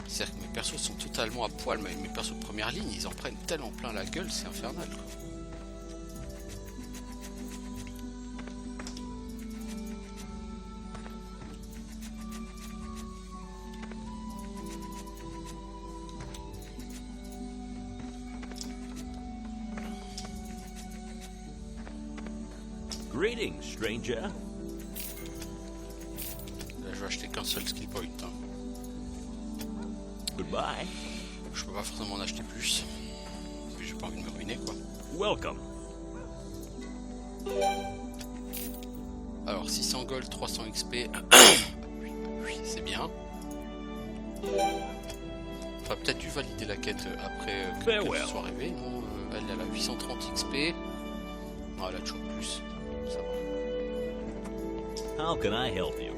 C'est-à-dire que mes persos sont totalement à poil, mais mes persos de première ligne, ils en prennent tellement plein la gueule, c'est infernal. Quoi. Greetings, stranger. Là, je vais acheter qu'un seul skill point. Hein. Goodbye. Je peux pas forcément en acheter plus. Puis j'ai pas envie de me ruiner quoi. Welcome. Alors 600 gold, 300 XP. Oui, c'est bien. Enfin peut-être dû valider la quête après qu'elle soit arrivée. Non, elle a 830 XP. Non, elle a toujours plus. Ça va. How can I help you?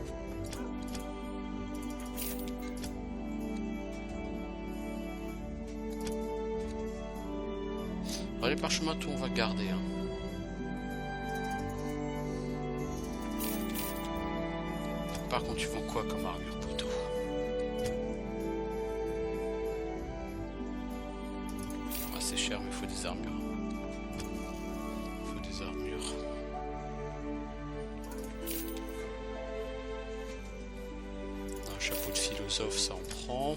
Alors, les parchemins, tout on va garder. Hein. Par contre, tu vends quoi comme armure plutôt? Ah, c'est cher, mais il faut des armures. Il faut des armures. Un chapeau de philosophe, ça en prend.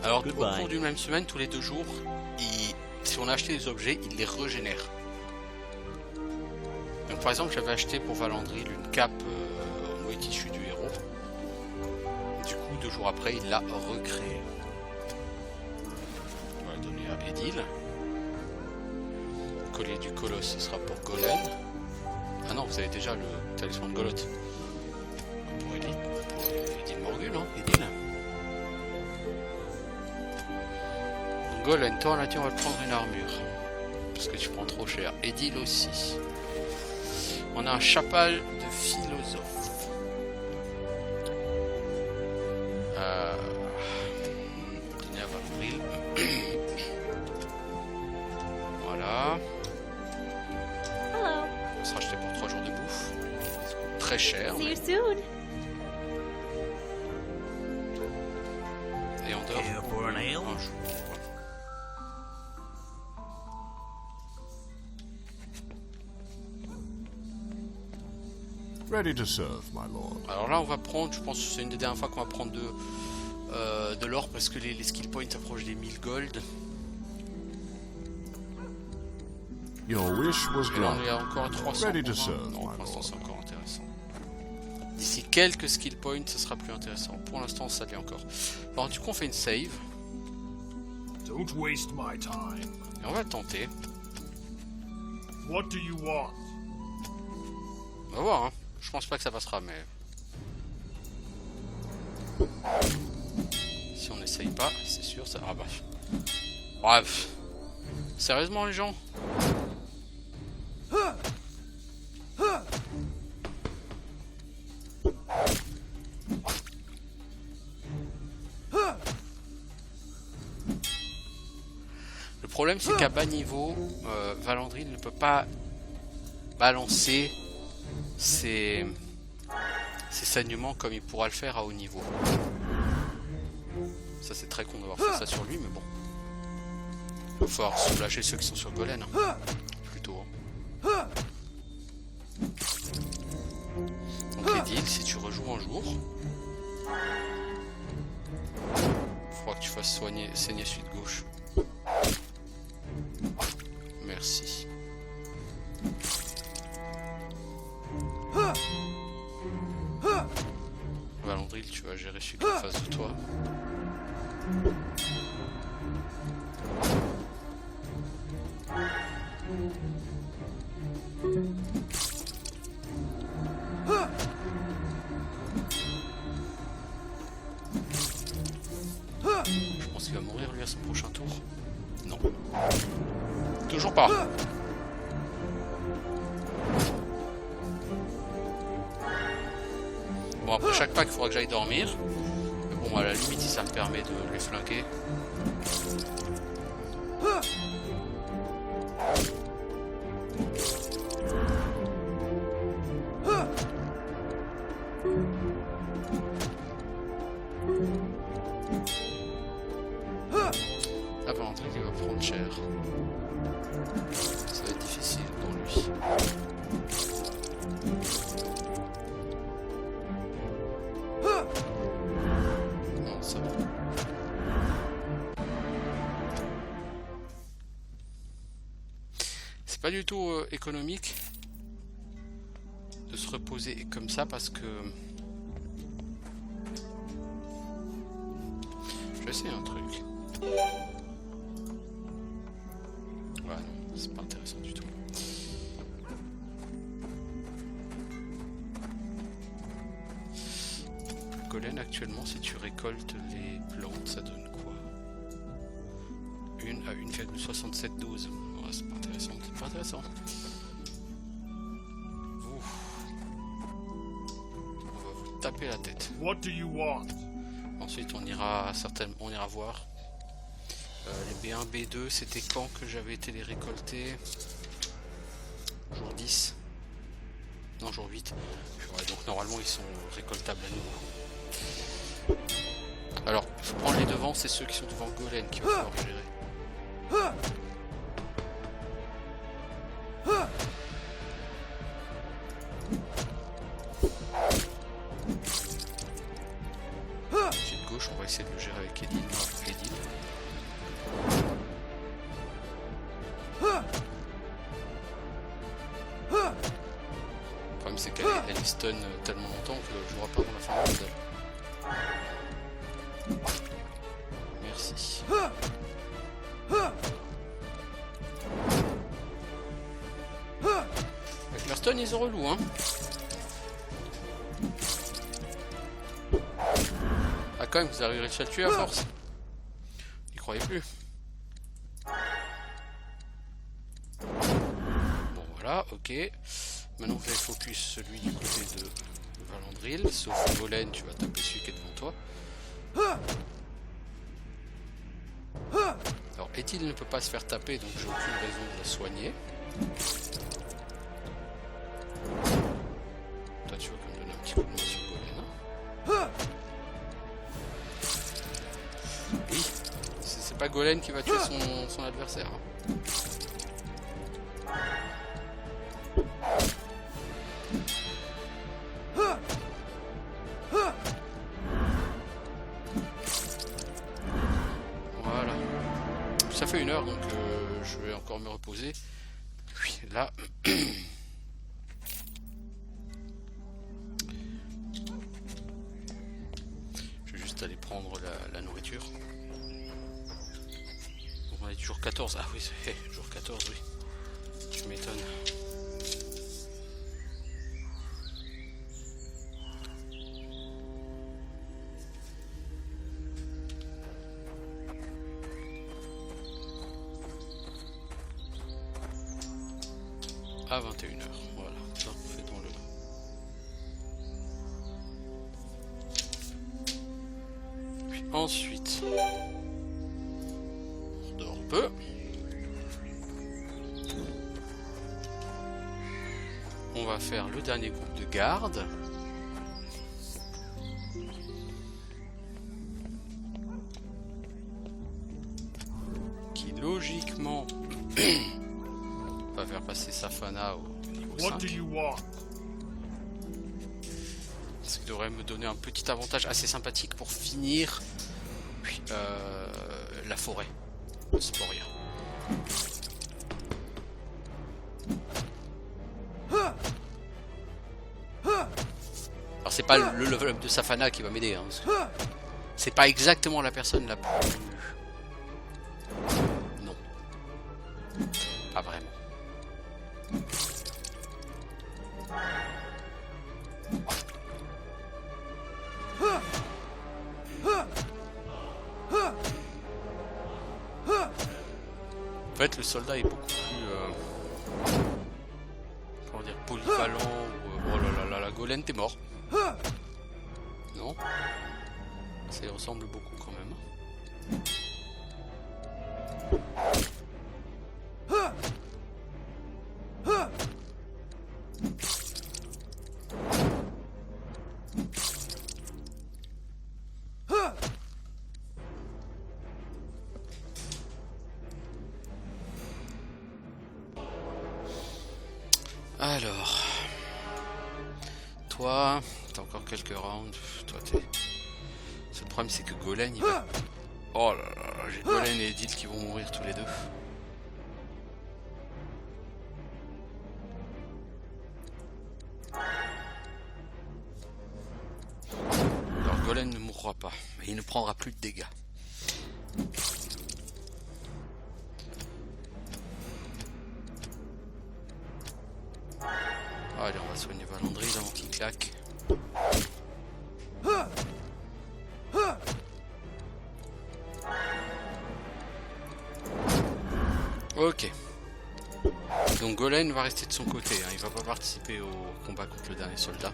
Alors, au cours d'une même semaine, tous les 2 jours, si on a acheté des objets, il les régénère. Donc, par exemple, j'avais acheté pour Valandril une cape en noix tissu du héros. Du coup, 2 jours après, il l'a recréée. On va la donner à Edil. Le collier du colosse, ce sera pour Golem. Ah non, vous avez déjà le talisman de Goloth. Pour Edil Morgul, hein, Edil. Golem, toi là, on va te prendre une armure. Parce que tu prends trop cher. Edil aussi. On a un chapal de philosophe. Donner à Valandril. Voilà. Hello. On va se racheter pour 3 jours de bouffe. Très cher. See you soon. Et on dort Here for an ale? un jour. Ready to serve, my lord. Alors là on va prendre, je pense que c'est une des dernières fois qu'on va prendre de l'or parce que les skill points approchent des 1000 gold. Your wish was Et là on granted. est encore à 300. Ready to pour serve, non, my pour l'instant lord. c'est encore intéressant. D'ici quelques skill points ce sera plus intéressant. Pour l'instant ça l'est encore. Alors du coup on fait une save. Don't waste my time. Et on va le tenter. What do you want? On va voir hein. Je pense pas que ça passera mais... Si on n'essaye pas, c'est sûr ça... Ah bah... Bref. Sérieusement les gens? Le problème c'est qu'à bas niveau, Valandril ne peut pas balancer ses saignements comme il pourra le faire à haut niveau. Ça c'est très con d'avoir fait ça sur lui, mais bon. Il va falloir soulager ceux qui sont sur Golem. Hein. Plutôt. Hein. Donc Edil, si tu rejoues un jour, il faudra que tu fasses saigner celui de gauche. Merci. Valandril, tu vas gérer celui qui est en face de toi. Je pense qu'il va mourir lui à son prochain tour. Non. Toujours pas. Bon, après chaque pack, il faudra que j'aille dormir. Mais bon, à la limite, si ça me permet de les flanquer. Ah bah, André, il va prendre cher. Ça va être difficile pour lui. Non, ça va. C'est pas du tout économique de se reposer comme ça parce que je vais essayer un truc. Ouais, non, c'est pas intéressant du tout. Golem actuellement, si tu récoltes les plantes, ça donne quoi? 1 à 1,67 doses. Ouais, c'est pas intéressant, c'est pas intéressant. Ouf. On va vous taper la tête. What do you want? Ensuite, on ira voir. Les B1, B2, c'était quand que j'avais été les récolter? Jour 10. Non, jour 8. Ouais, donc normalement, ils sont récoltables à nouveau. Alors, je prends les devants, c'est ceux qui sont devant Golem qui va falloir gérer. Pied de gauche, on va essayer de le gérer avec Edil. Le problème c'est qu'elle stun tellement longtemps que je ne vois pas comment la faire d'elle. Merci. Avec leur stun ils ont relou hein. Ah quand même vous avez réussi à le tuer à force. N'y croyez plus. Bon voilà, ok. Maintenant vous allez focus celui du côté de Valandril, sauf Golem, tu vas taper celui qui est devant toi. Alors Edil ne peut pas se faire taper, donc j'ai aucune raison de la soigner. Toi tu vas quand même donner un petit coup de main sur Golem. Oui, c'est pas Golem qui va tuer son adversaire. Voilà. Ça fait 1 heure donc je vais encore me reposer. Oui, là. Je vais juste aller prendre la nourriture. Donc on est jour 14. Ah oui, c'est jour 14, oui. Tu m'étonnes. à 21 h. Voilà, ça faisons-le. Puis ensuite, on dort un peu. On va faire le dernier groupe de garde. Qui logiquement va faire passer Safana au niveau What 5. do you want? Ce qui devrait me donner un petit avantage assez sympathique pour finir puis, la forêt. Sporia. Alors c'est pas le level up de Safana qui va m'aider, hein, parce que c'est pas exactement la personne la plus... Non. Pas vraiment. En fait, le soldat est beaucoup plus... comment dire, polyvalent ou... oh là là là, Golem, t'es mort. Non. Ça y ressemble beaucoup quand même. Alors, toi, t'as encore quelques rounds. Toi, t'es. Le problème, c'est que Golem, il va. Oh là là, j'ai Golem et Edith qui vont mourir tous les deux. Alors, Golem ne mourra pas, mais il ne prendra plus de dégâts. Allez, on va soigner Valandry avant qu'il claque. Ok. Donc Golem va rester de son côté, hein. Il va pas participer au combat contre le dernier soldat.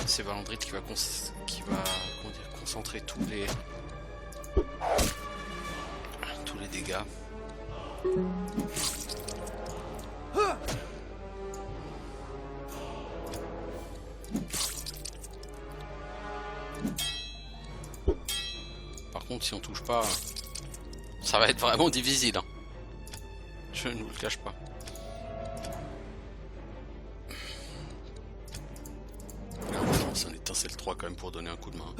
C'est Valandry qui va, concentrer tous les dégâts. Par contre, si on touche pas, ça va être vraiment difficile, hein. Je ne vous le cache pas. Mais on va lancer un étincelle 3 quand même pour donner un coup de main.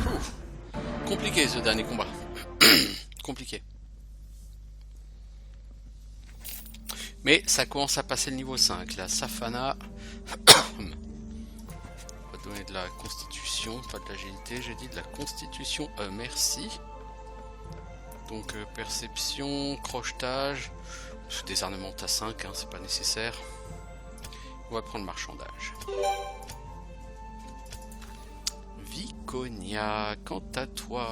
Ouf. Compliqué ce dernier combat. Compliqué. Mais ça commence à passer le niveau 5. La Safana va donner de la constitution, pas de l'agilité, j'ai dit de la constitution, merci. Donc perception, crochetage, désarmement à 5, hein, c'est pas nécessaire. On va prendre marchandage. Viconia, quant à toi...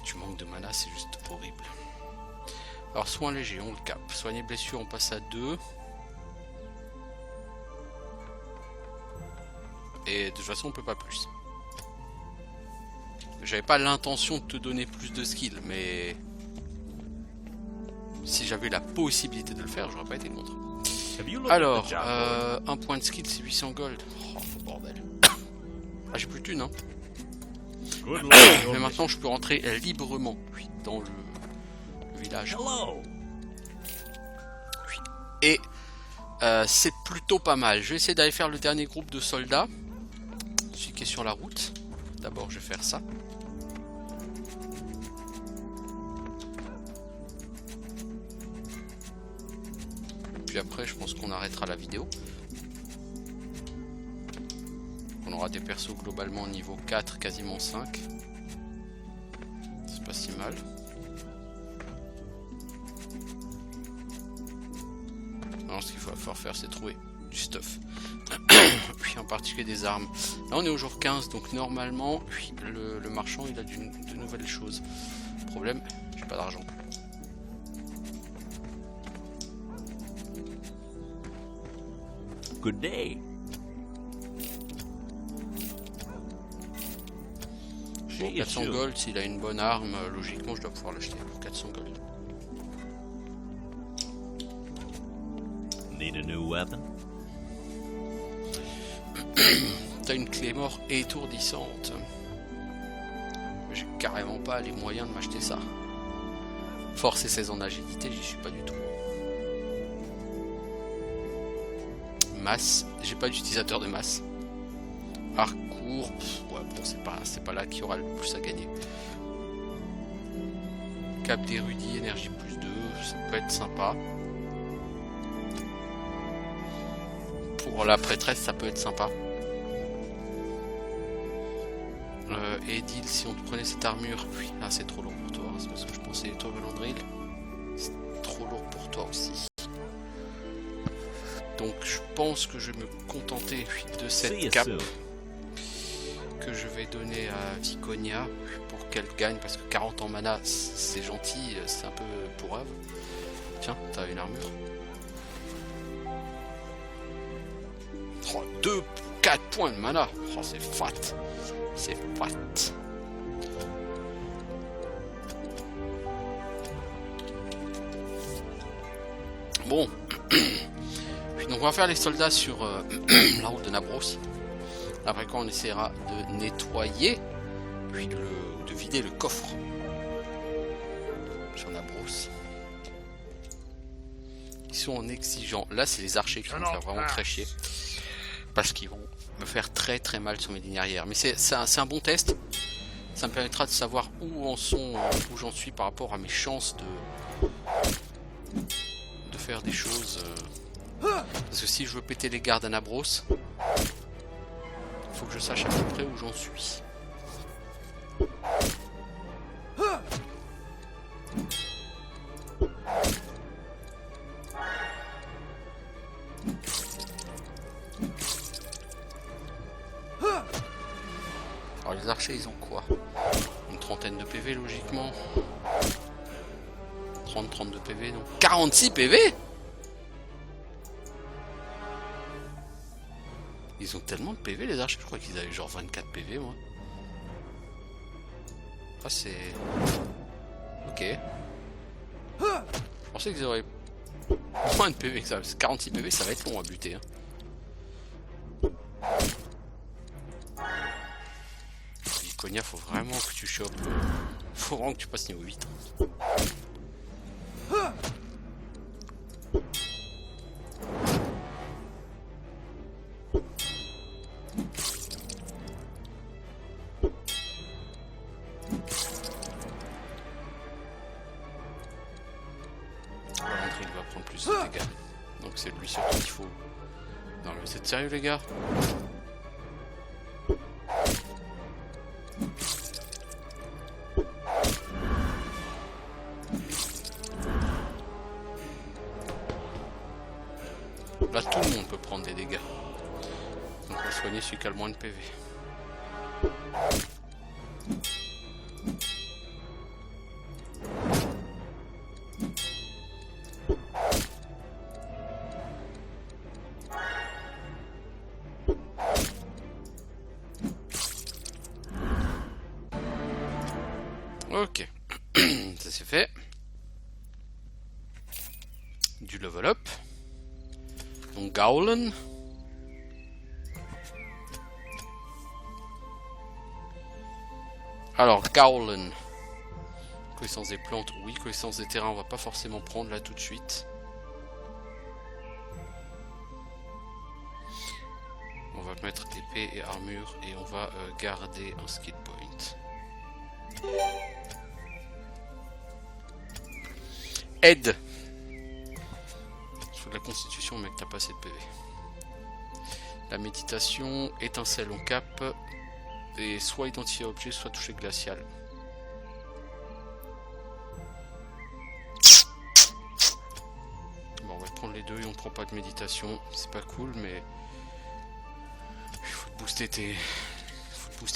tu manques de mana, c'est juste horrible. Alors soins légers, on le cap. Soigner blessure, on passe à 2. Et de toute façon on peut pas plus. J'avais pas l'intention de te donner plus de skill, mais si j'avais la possibilité de le faire, j'aurais pas été contre. Alors, un point de skill c'est 800 gold. Oh bordel. Ah j'ai plus de thunes, hein. Mais maintenant je peux rentrer librement dans le village. Et c'est plutôt pas mal. Je vais essayer d'aller faire le dernier groupe de soldats. Celui qui est sur la route. D'abord je vais faire ça. Puis après je pense qu'on arrêtera la vidéo. On aura des persos globalement niveau 4, quasiment 5. C'est pas si mal. Alors ce qu'il va falloir faire c'est trouver du stuff. oui, en particulier des armes. Là on est au jour 15, donc normalement oui, le marchand il a de nouvelles choses. Problème, j'ai pas d'argent. Good day. Bon, 400 gold, s'il a une bonne arme, logiquement je dois pouvoir l'acheter pour 400 gold. Need a new weapon? T'as une clé mort étourdissante. J'ai carrément pas les moyens de m'acheter ça. Force et 16 en agilité, j'y suis pas du tout. Masse, j'ai pas d'utilisateur de masse. Parcours, ouais bon c'est pas là qu'il y aura le plus à gagner. Cap d'érudit, énergie plus 2, ça peut être sympa. Pour la prêtresse ça peut être sympa. Edil, si on te prenait cette armure, oui, ah, c'est trop lourd pour toi, c'est parce que je pensais toi Valandril, c'est trop lourd pour toi aussi. Donc je pense que je vais me contenter de cette cape que je vais donner à Viconia pour qu'elle gagne, parce que 40 en mana c'est gentil, c'est un peu pourrave. Tiens, t'as une armure. Oh, 4 points de mana, oh, c'est fat. C'est fat. Bon. Donc on va faire les soldats sur la route de Nabros. Après quoi on essaiera de nettoyer, puis de vider le coffre sur Nabros. Ils sont en exigeant. Là c'est les archers qui vont me faire vraiment très chier. Parce qu'ils vont me faire très très mal sur mes lignes arrière. Mais c'est un bon test. Ça me permettra de savoir où j'en suis par rapport à mes chances de faire des choses. Parce que si je veux péter les gardes à Nabros, il faut que je sache à peu près où j'en suis. Alors les archers ils ont quoi? Une trentaine de PV logiquement. 30-32 PV donc 46 PV. Ils ont tellement de PV les archers, je crois qu'ils avaient genre 24 PV moi. Ah c'est... Ok. Je pensais qu'ils auraient moins de PV que ça. 46 PV ça va être long à buter hein. Konya, faut vraiment que tu chopes. Faut vraiment que tu passes niveau 8. L'entrée il va prendre plus de dégâts. Donc c'est lui surtout qu'il faut. Non mais c'est sérieux les gars? Là tout le monde peut prendre des dégâts. Donc on va soigner celui qui a le moins de PV. Ok, ça c'est fait. Du level up. Donc Gaulen. Alors Gaulen. Connaissance des plantes, oui. Connaissance des terrains, on va pas forcément prendre là tout de suite. On va mettre épée et armure et on va garder un skill point. Aide. Sur la constitution, mec, t'as pas assez de PV. La méditation, étincelle en cap, et soit identifier objet, soit toucher glacial. Bon, on va prendre les deux et on prend pas de méditation. C'est pas cool, mais Faut booster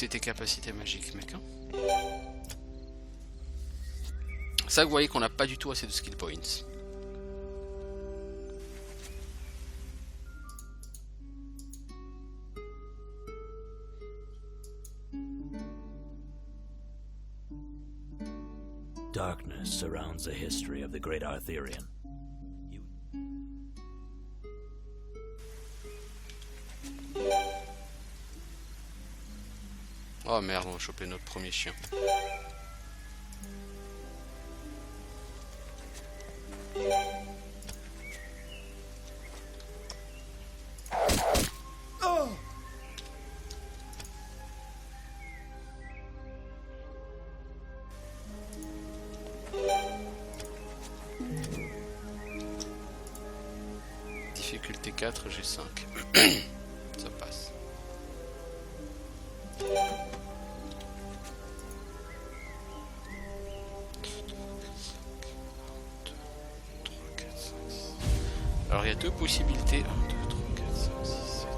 tes capacités magiques, mec. Hein. Ça, vous voyez qu'on n'a pas du tout assez de skill points. Darkness surrounds the history of the great Arthurian. Oh merde, on va choper notre premier chien. Difficulté 4, j'ai 5. Ça passe. Alors il y a deux possibilités. 1, 2, 3, 4, 5, 6, 7,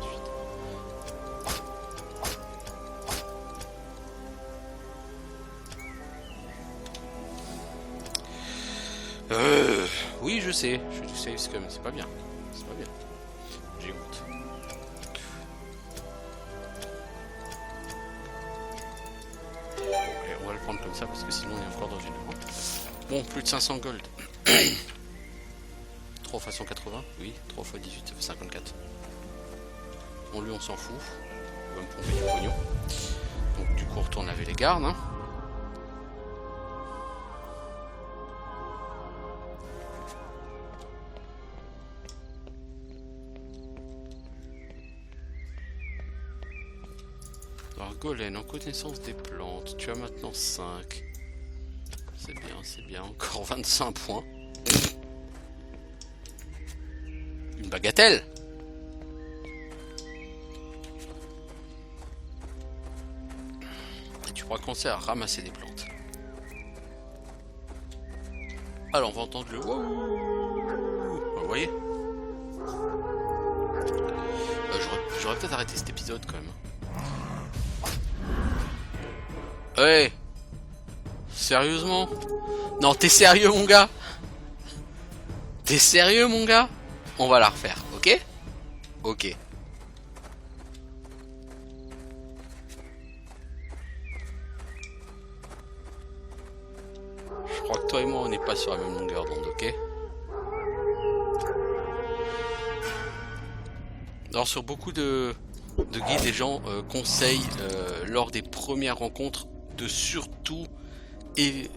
8. Oui, je sais, je fais du save scum, c'est pas bien. C'est pas bien. J'ai honte. Ok, on va le prendre comme ça parce que sinon on est encore dans une heure. Bon, plus de 500 gold. 3 fois 180, oui, 3 fois 18, ça fait 54. Bon, lui on s'en fout. On va me pomper du pognon. Donc du coup on retourne avec les gardes. Hein. Alors Golem, en connaissance des plantes, tu as maintenant 5. C'est bien, encore 25 points. Une bagatelle. Et tu pourras commencer à ramasser des plantes. Alors on va entendre le wouh. Vous voyez, j'aurais peut-être arrêté cet épisode quand même. Ouais. Sérieusement? Non, t'es sérieux mon gars? T'es sérieux mon gars? On va la refaire, ok? Ok. Je crois que toi et moi on n'est pas sur la même longueur d'onde, ok? Alors sur beaucoup de guides, les gens conseillent lors des premières rencontres de surtout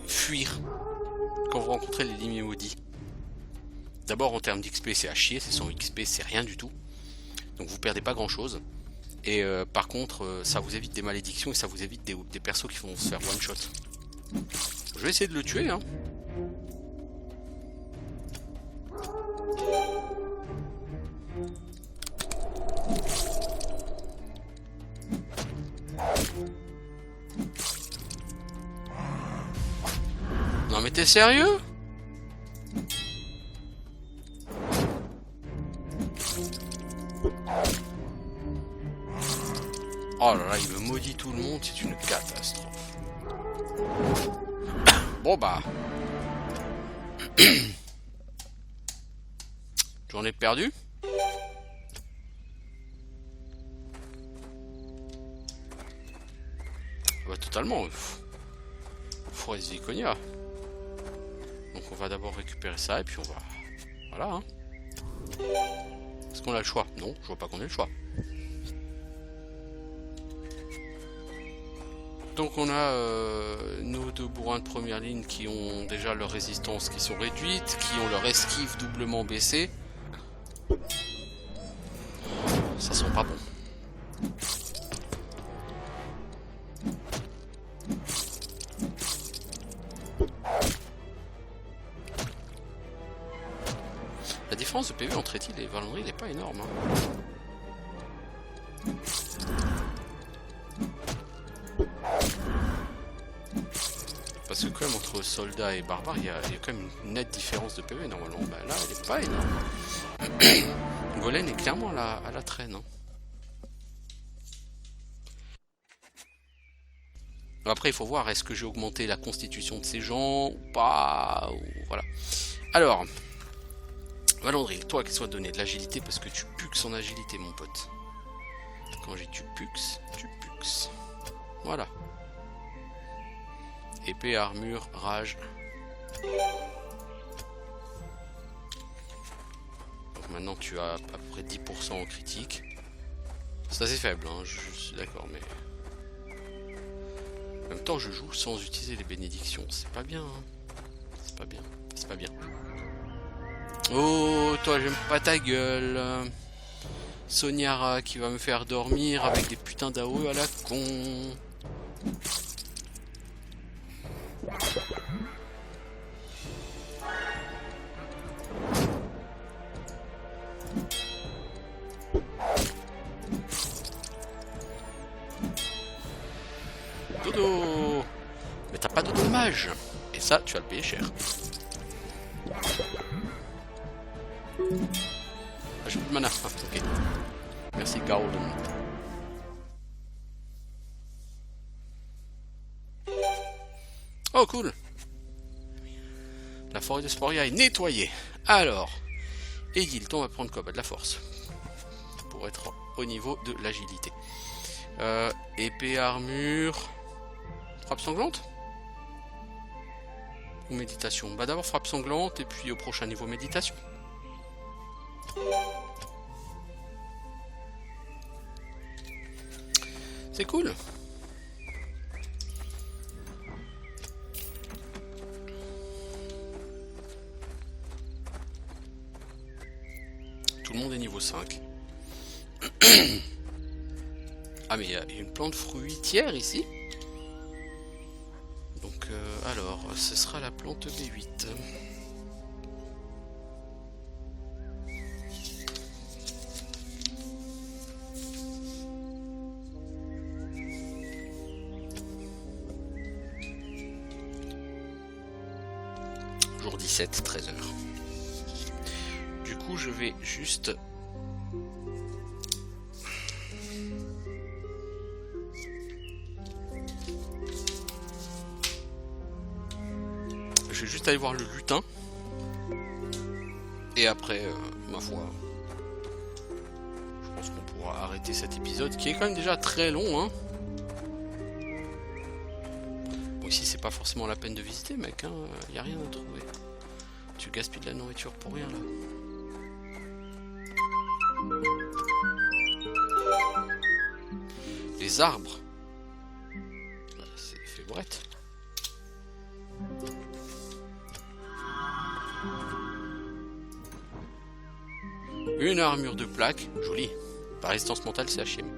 fuir quand vous rencontrez les limiers maudits. D'abord en termes d'XP c'est à chier, c'est 100 XP, c'est rien du tout. Donc vous perdez pas grand chose. Et par contre ça vous évite des malédictions et ça vous évite des persos qui vont se faire one shot. Je vais essayer de le tuer hein. Non mais t'es sérieux? Oh là là, il me maudit tout le monde, c'est une catastrophe. Bon bah. J'en ai perdu. Bah totalement. Forest Viconia. Donc on va d'abord récupérer ça et puis on va... Voilà hein. Est-ce qu'on a le choix? Non, je vois pas qu'on ait le choix. Donc on a nos deux bourrins de première ligne qui ont déjà leur résistance qui sont réduites, qui ont leur esquive doublement baissée. Ça sent pas bon. La différence de PV entre Ethil et Valandry n'est pas énorme. Hein. Parce que quand même entre soldat et barbare, il y a quand même une nette différence de PV normalement. Bah là, elle est pas énorme. Golem est clairement à la traîne. Hein. Après, il faut voir, est-ce que j'ai augmenté la constitution de ces gens ou pas, ou voilà. Alors, Valandril, toi, qu'est-ce que ça va te donner? De l'agilité, parce que tu puxes en agilité, mon pote. Quand j'ai tu puxes, tu puxes. Voilà. Épée, armure, rage. Donc maintenant, tu as à peu près 10% en critique. C'est assez faible, hein, je suis d'accord, mais... En même temps, je joue sans utiliser les bénédictions. C'est pas bien, hein. C'est pas bien. C'est pas bien. Oh, toi, j'aime pas ta gueule. Soniara qui va me faire dormir avec des putains d'AOE à la con. Dodo. Mais t'as pas de dommage. Et ça, tu vas le payer cher. Ah, j'ai plus de mana. Ah, ok. Merci, Golden. Oh, cool. La forêt de Sporia est nettoyée. Alors, Edil, on va prendre quoi? Bah, de la force. Pour être au niveau de l'agilité. Épée, armure... Frappe sanglante? Ou méditation? Bah d'abord frappe sanglante et puis au prochain niveau méditation. C'est cool. Tout le monde est niveau 5. Ah mais il y a une plante fruitière ici. Donc alors, ce sera la plante B8. Jour 17, 13h. Du coup, je vais juste... Je vais juste aller voir le lutin. Et après, ma foi, je pense qu'on pourra arrêter cet épisode qui est quand même déjà très long, hein. Bon, ici, c'est pas forcément la peine de visiter, mec, hein. Y a rien à trouver. Tu gaspilles de la nourriture pour rien, là. Les arbres. Bah, c'est fait brette. Une armure de plaque, jolie. Par résistance mentale, c'est HM.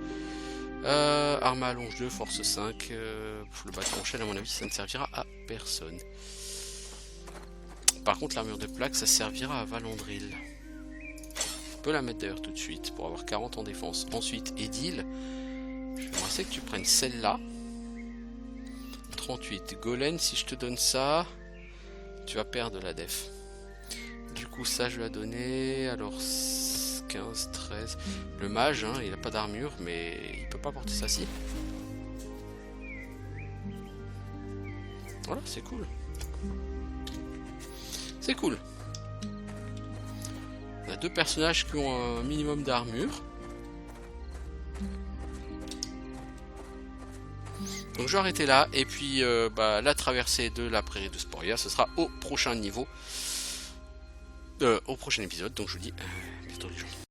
Arme à allonge 2, force 5. Le bâton en chaîne, à mon avis, ça ne servira à personne. Par contre, l'armure de plaque, ça servira à Valandril. On peut la mettre d'ailleurs tout de suite pour avoir 40 en défense. Ensuite, Edil. J'aimerais que tu prennes celle-là. 38. Golem, si je te donne ça, tu vas perdre la def. Du coup, ça, je vais la donner. Alors, 15, 13. Le mage, hein, il n'a pas d'armure, mais il peut pas porter ça si. Voilà, c'est cool. C'est cool. On a deux personnages qui ont un minimum d'armure. Donc je vais arrêter là. Et puis la traversée de la prairie de Sporia, ce sera au prochain niveau. Au prochain épisode. Donc je vous dis bientôt les gens.